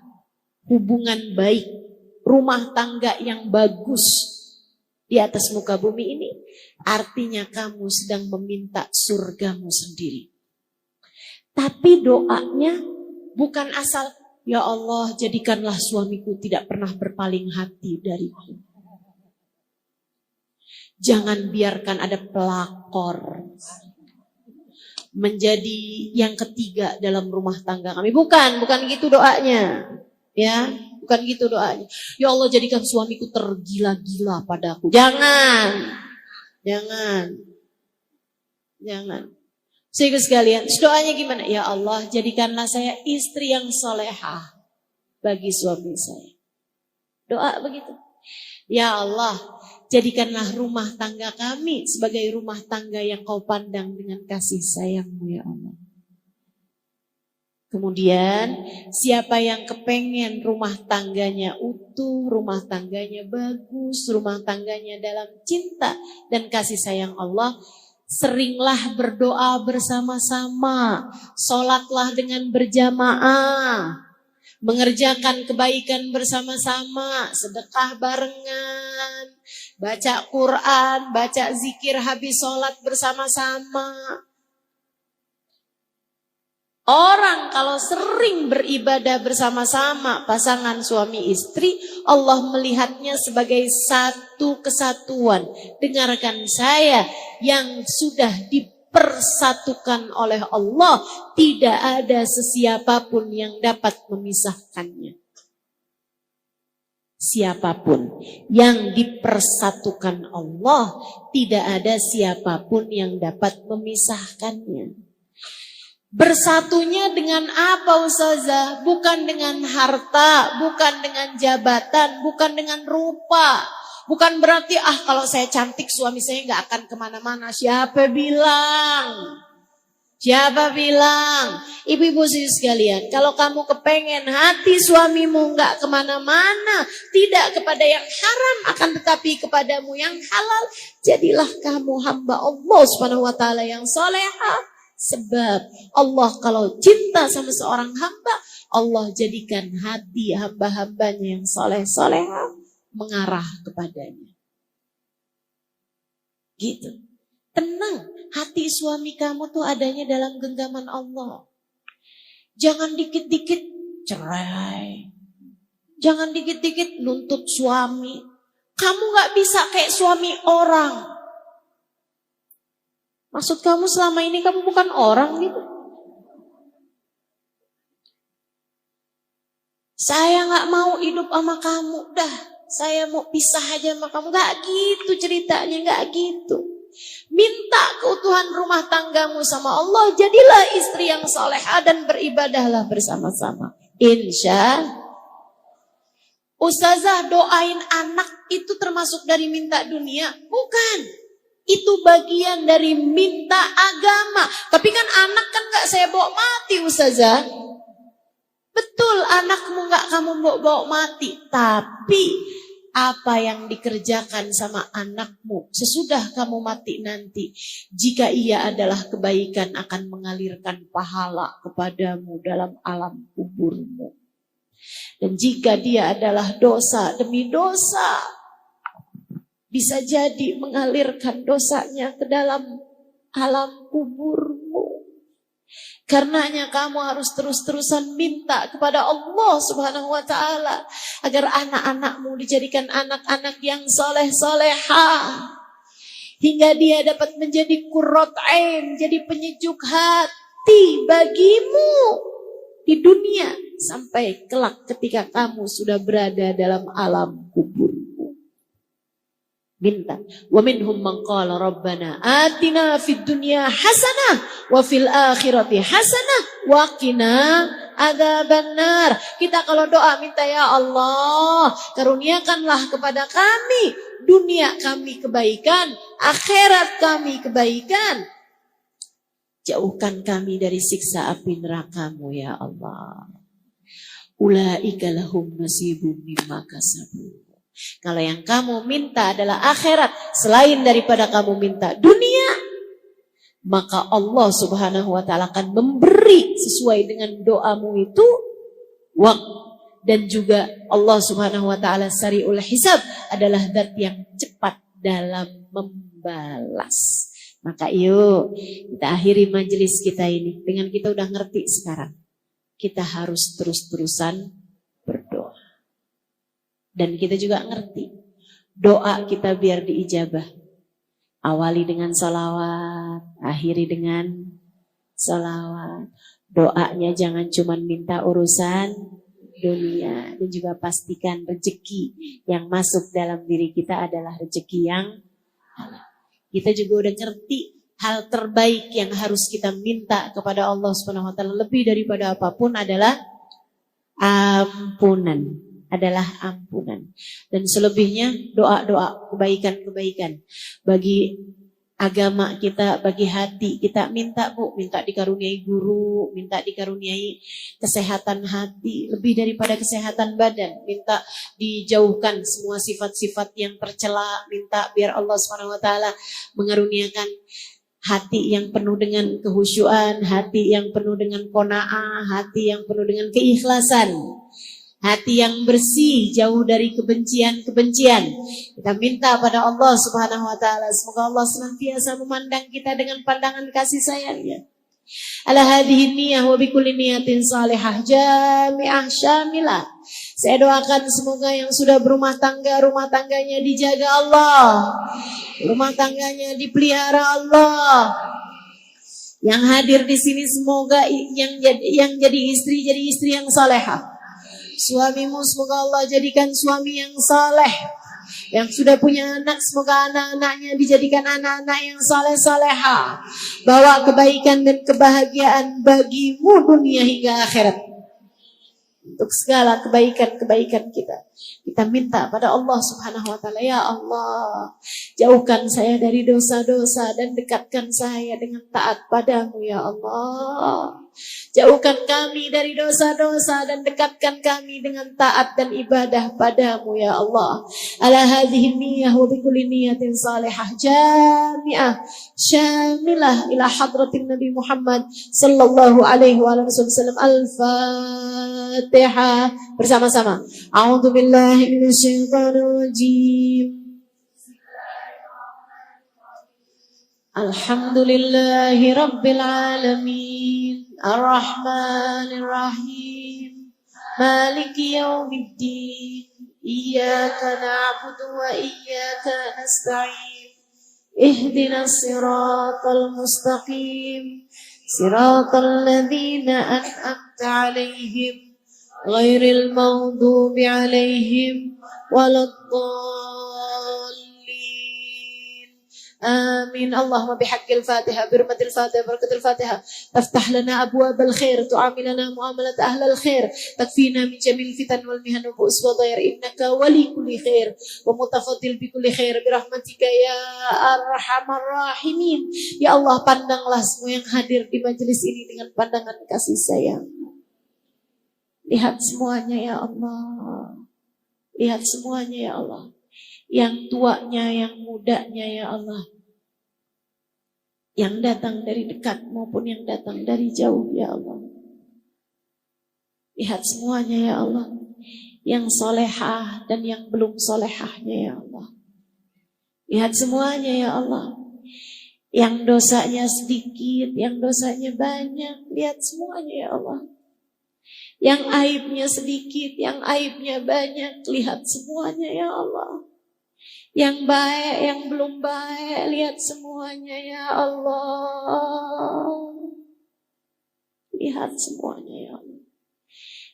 hubungan baik, rumah tangga yang bagus di atas muka bumi ini, artinya kamu sedang meminta surgamu sendiri. Tapi doanya Bukan asal, ya Allah jadikanlah suamiku tidak pernah berpaling hati dariku. Jangan biarkan ada pelakor menjadi yang ketiga dalam rumah tangga kami. Bukan gitu doanya. Ya, bukan gitu doanya. Ya Allah jadikan suamiku tergila-gila padaku. Jangan. Sehingga sekalian, doanya gimana? Ya Allah jadikanlah saya istri yang solehah bagi suami saya. Doa begitu. Ya Allah, jadikanlah rumah tangga kami sebagai rumah tangga yang kau pandang dengan kasih sayang-Mu ya Allah. Kemudian siapa yang kepengen rumah tangganya utuh, rumah tangganya bagus, rumah tangganya dalam cinta dan kasih sayang Allah, seringlah berdoa bersama-sama, sholatlah dengan berjamaah, mengerjakan kebaikan bersama-sama, sedekah barengan, baca Quran, baca zikir habis sholat bersama-sama. Orang kalau sering beribadah bersama-sama pasangan suami istri, Allah melihatnya sebagai satu kesatuan. Dengarkan saya, yang sudah dipersatukan oleh Allah, tidak ada sesiapapun yang dapat memisahkannya. Siapapun yang dipersatukan Allah, tidak ada siapapun yang dapat memisahkannya. Bersatunya dengan apa Ustazah? Bukan dengan harta, bukan dengan jabatan, bukan dengan rupa. Bukan berarti kalau saya cantik suami saya gak akan kemana-mana. Siapa bilang? Ibu-ibu sekalian, kalau kamu kepengen hati suamimu gak kemana-mana, tidak kepada yang haram, akan tetapi kepadamu yang halal, jadilah kamu hamba Allah SWT yang solehah. Sebab Allah kalau cinta sama seorang hamba, Allah jadikan hati hamba-hambanya yang soleh-solehah mengarah kepadanya. Gitu. Tenang, hati suami kamu tuh adanya dalam genggaman Allah. Jangan dikit-dikit cerai. Jangan dikit-dikit nuntut suami. Kamu gak bisa kayak suami orang. Maksud kamu selama ini kamu bukan orang gitu? Saya gak mau hidup sama kamu, dah. Saya mau pisah aja sama kamu. Gak gitu ceritanya, gak gitu. Minta keutuhan rumah tanggamu sama Allah. Jadilah istri yang salehah dan beribadahlah bersama-sama. Insya Ustazah, doain anak itu termasuk dari minta dunia? Bukan. Itu bagian dari minta agama. Tapi kan anak kan gak saya bawa mati Ustazah. Betul, anakmu gak kamu bawa mati. Tapi apa yang dikerjakan sama anakmu sesudah kamu mati nanti, jika ia adalah kebaikan, akan mengalirkan pahala kepadamu dalam alam kuburmu. Dan jika dia adalah dosa demi dosa, bisa jadi mengalirkan dosanya ke dalam alam kuburmu. Karenanya kamu harus terus-terusan minta kepada Allah Subhanahu wa ta'ala agar anak-anakmu dijadikan anak-anak yang soleh-solehah, hingga dia dapat menjadi qurrat ain, jadi penyejuk hati bagimu di dunia sampai kelak ketika kamu sudah berada dalam alam kubur. Minta. Wa minhum man qala rabbana atina fid dunya hasanah wa fil akhirati hasanah wa qina adzabannar. Kita kalau doa minta, ya Allah, karuniakanlah kepada kami dunia kami kebaikan, akhirat kami kebaikan. Jauhkan kami dari siksa api neraka-Mu ya Allah. Ulaika lahum nasibum mimma kasabu. Kalau yang kamu minta adalah akhirat, selain daripada kamu minta dunia, maka Allah Subhanahu wa ta'ala akan memberi sesuai dengan doamu itu. Dan juga Allah Subhanahu wa ta'ala sari'ul hisab, adalah zat yang cepat dalam membalas. Maka yuk kita akhiri majelis kita ini dengan kita udah ngerti sekarang. kita harus terus-terusan berdoa. Dan kita juga ngerti, doa kita biar diijabah. Awali dengan salawat, akhiri dengan salawat. Doanya jangan cuma minta urusan dunia. Dan juga pastikan rezeki yang masuk dalam diri kita adalah rezeki yang halal. Kita juga udah ngerti hal terbaik yang harus kita minta kepada Allah Subhanahu wa taala lebih daripada apapun adalah ampunan. Dan selebihnya doa-doa kebaikan-kebaikan bagi agama kita, bagi hati kita. Minta dikaruniai guru, minta dikaruniai kesehatan hati lebih daripada kesehatan badan, minta dijauhkan semua sifat-sifat yang tercela, minta biar Allah Subhanahu wa taala mengaruniakan hati yang penuh dengan kehusyuan, hati yang penuh dengan qanaah, hati yang penuh dengan keikhlasan, hati yang bersih, jauh dari kebencian-kebencian. Kita minta pada Allah Subhanahu wa taala, semoga Allah senantiasa memandang kita dengan pandangan kasih sayangnya. Ala hadhihi niyyah wa bikulli niyatin salihah jami'ah syamilah. Saya doakan semoga yang sudah berumah tangga, rumah tangganya dijaga Allah, rumah tangganya dipelihara Allah. Yang hadir di sini semoga yang jadi istri yang salehah. Suamimu semoga Allah jadikan suami yang saleh. Yang sudah punya anak semoga anak-anaknya dijadikan anak-anak yang saleh-salehah. Bawa kebaikan dan kebahagiaan bagimu dunia hingga akhirat. Untuk segala kebaikan-kebaikan kita minta pada Allah Subhanahu wa taala, ya Allah, jauhkan saya dari dosa-dosa dan dekatkan saya dengan taat padamu ya Allah. Jauhkan kami dari dosa-dosa dan dekatkan kami dengan taat dan ibadah padamu ya Allah. Ala hadhihi niyyah wa bikulli niyatin salihah jami'ah syamilah ila hadratin Nabi Muhammad sallallahu alaihi wa sallam. Al-Fatihah bersama-sama. A'udzu billahi minasyaitonir rajim. Alhamdulillahi rabbil alamin. Ar-Rahmanir Rahim. Maliki yaumiddin. Iyyaka na'budu wa iyyaka nasta'in. Ihdinas siratal mustaqim. Siratal ladzina an'amta 'alaihim ghairil maghdubi 'alaihim waladdallin. آمين. اللهم بحق الفاتحة برمة الفاتحة بركة الفاتحة تفتح لنا أبواب الخير تعاملنا معاملة أهل الخير تكفينا من جميع الفتن والمهن والبؤس والضير إنك ولي كل خير ومتفضل بكل خير برحمتك يا أرحم الراحمين. Ya Allah, pandanglah semua yang hadir di majelis ini dengan pandangan kasih sayang. Lihat semuanya ya Allah. Lihat semuanya ya Allah. Yang tuanya, yang mudanya ya Allah. Yang datang dari dekat maupun yang datang dari jauh ya Allah. Lihat semuanya ya Allah. Yang solehah dan yang belum solehahnya ya Allah. Lihat semuanya ya Allah. Yang dosanya sedikit, yang dosanya banyak. Lihat semuanya ya Allah. Yang aibnya sedikit, yang aibnya banyak. Lihat semuanya ya Allah. Yang baik, yang belum baik, lihat semuanya ya Allah. Lihat semuanya ya Allah.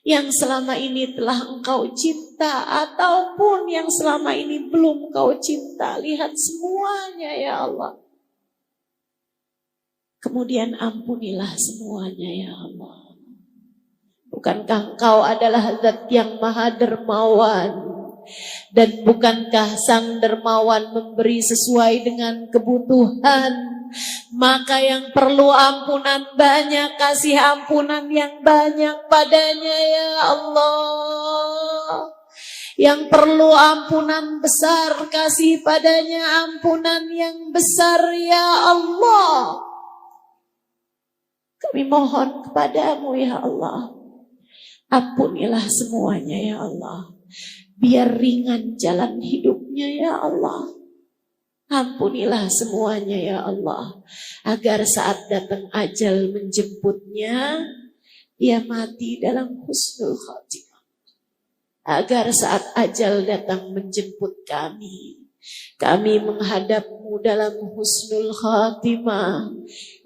Yang selama ini telah engkau cinta ataupun yang selama ini belum engkau cinta, lihat semuanya ya Allah. Kemudian ampunilah semuanya ya Allah. Bukankah engkau adalah zat yang maha dermawan? Dan bukankah sang dermawan memberi sesuai dengan kebutuhan? Maka yang perlu ampunan banyak, kasih ampunan yang banyak padanya ya Allah. Yang perlu ampunan besar, kasih padanya ampunan yang besar ya Allah. Kami mohon kepadamu ya Allah, ampunilah semuanya ya Allah. Biar ringan jalan hidupnya ya Allah. Ampunilah semuanya ya Allah. Agar saat datang ajal menjemputnya, dia mati dalam husnul khatimah. Agar saat ajal datang menjemput kami menghadapmu dalam husnul khatimah.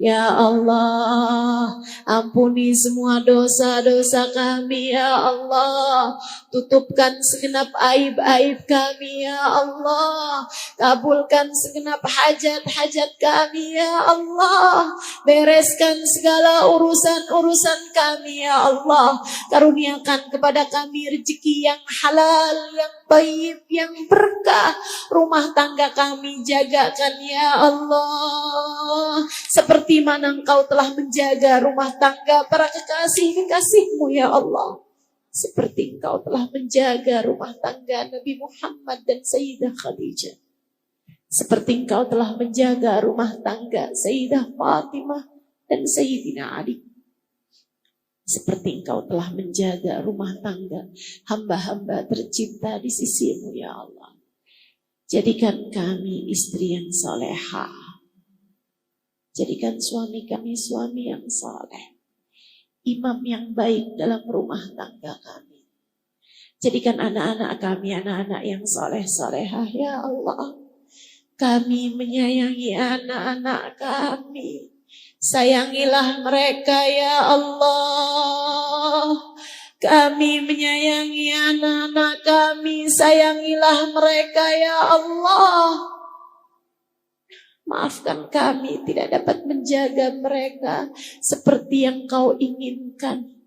Ya Allah, ampuni semua dosa-dosa kami ya Allah. Tutupkan segenap aib-aib kami ya Allah. Kabulkan segenap hajat-hajat kami ya Allah. Bereskan segala urusan-urusan kami ya Allah. Karuniakan kepada kami rezeki yang halal, yang baik, yang berkah. Rumah tangga kami jagakan ya Allah. Seperti mana Engkau telah menjaga rumah tangga para kekasih-kekasih-Mu ya Allah. Seperti Engkau telah menjaga rumah tangga Nabi Muhammad dan Sayyidah Khadijah. Seperti Engkau telah menjaga rumah tangga Sayyidah Fatimah dan Sayyidina Ali. Seperti Engkau telah menjaga rumah tangga hamba-hamba tercinta di sisi-Mu ya Allah. Jadikan kami istri yang salehah. Jadikan suami kami suami yang saleh. Imam yang baik dalam rumah tangga kami. Jadikan anak-anak kami anak-anak yang saleh-salehah ya Allah. Kami menyayangi anak-anak kami. Sayangilah mereka ya Allah. Kami menyayangi anak-anak kami. Sayangilah mereka ya Allah. Maafkan kami tidak dapat menjaga mereka seperti yang Kau inginkan.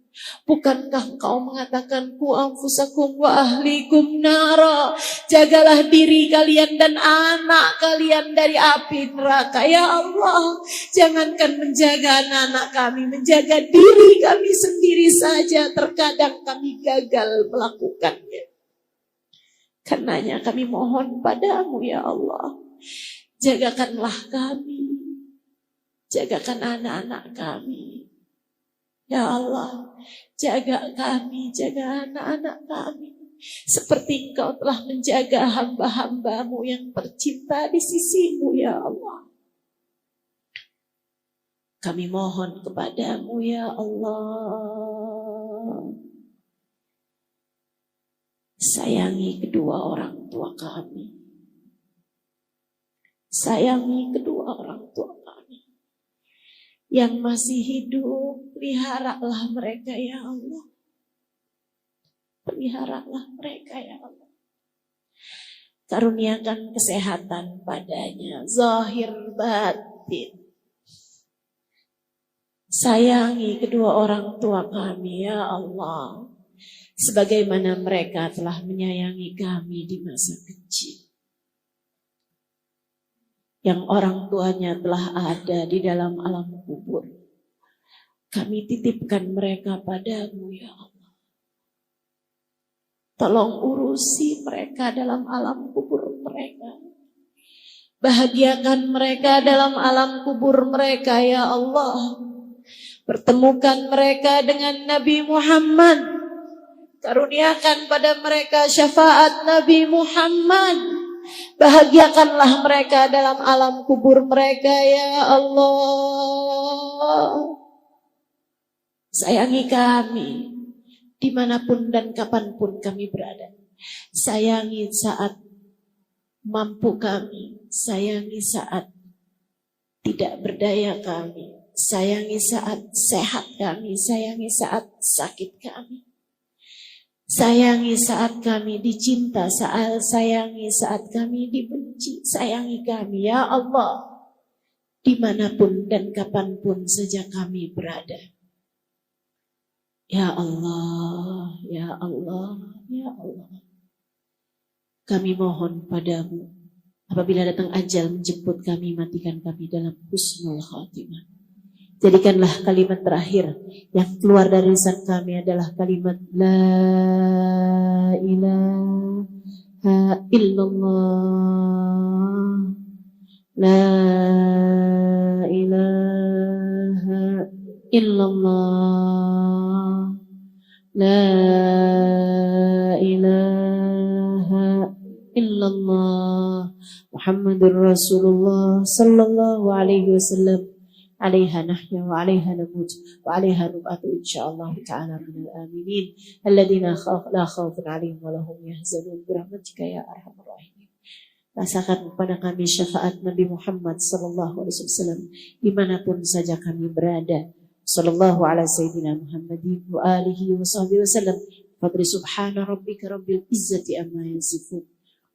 Bukankah Engkau mengatakan ku anfusakum wa ahlikum nara, jagalah diri kalian dan anak kalian dari api neraka ya Allah. Jangankan menjaga anak-anak kami, menjaga diri kami sendiri saja terkadang kami gagal melakukannya. Karenanya kami mohon padamu ya Allah, jagakanlah kami, jagakan anak-anak kami. Ya Allah, jaga kami, jaga anak-anak kami. Seperti Engkau telah menjaga hamba-hamba-Mu yang tercinta di sisi-Mu ya Allah. Kami mohon kepadamu ya Allah. Sayangi kedua orang tua kami. Sayangi kedua orang tua kami. Yang masih hidup, peliharalah mereka ya Allah. Peliharalah mereka ya Allah. Karuniakan kesehatan padanya, zahir batin. Sayangi kedua orang tua kami ya Allah. Sebagaimana mereka telah menyayangi kami di masa kecil. Yang orang tuanya telah ada di dalam alam kubur. Kami titipkan mereka padamu ya Allah. Tolong urusi mereka dalam alam kubur mereka. Bahagiakan mereka dalam alam kubur mereka ya Allah. Pertemukan mereka dengan Nabi Muhammad. Karuniakan pada mereka syafaat Nabi Muhammad. Bahagiakanlah mereka dalam alam kubur mereka ya Allah. Sayangi kami dimanapun dan kapanpun kami berada. Sayangi saat mampu kami. Sayangi saat tidak berdaya kami. Sayangi saat sehat kami. Sayangi saat sakit kami. Sayangi saat kami dicinta, sayangi saat kami dibenci. Sayangi kami ya Allah, dimanapun dan kapanpun saja kami berada. Ya Allah, ya Allah, ya Allah. Kami mohon padamu, apabila datang ajal menjemput kami, matikan kami dalam husnul khatimah. Jadikanlah kalimat terakhir yang keluar dari lisan kami adalah kalimat La ilaha illallah. La ilaha illallah. La ilaha illallah. Muhammadur Rasulullah sallallahu alaihi wasallam. عليها نحيا وعليها نموت وعليها نبعث إن شاء الله تعالى من الآمنين الذين لا خوف عليهم ولا هم يحزنون برحمتك يا أرحم الراحمين. Rasakan kepada kami syafaat Nabi Muhammad sallallahu alaihi wasallam dimanapun saja kami berada. Sallallahu ala sayyidina Muhammadin wa alihi wa sahbihi wasallam. Fadri subhana rabbika rabbil izzati amma yasifun.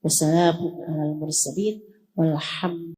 Wassalamun alal mursalin walhamdulillah.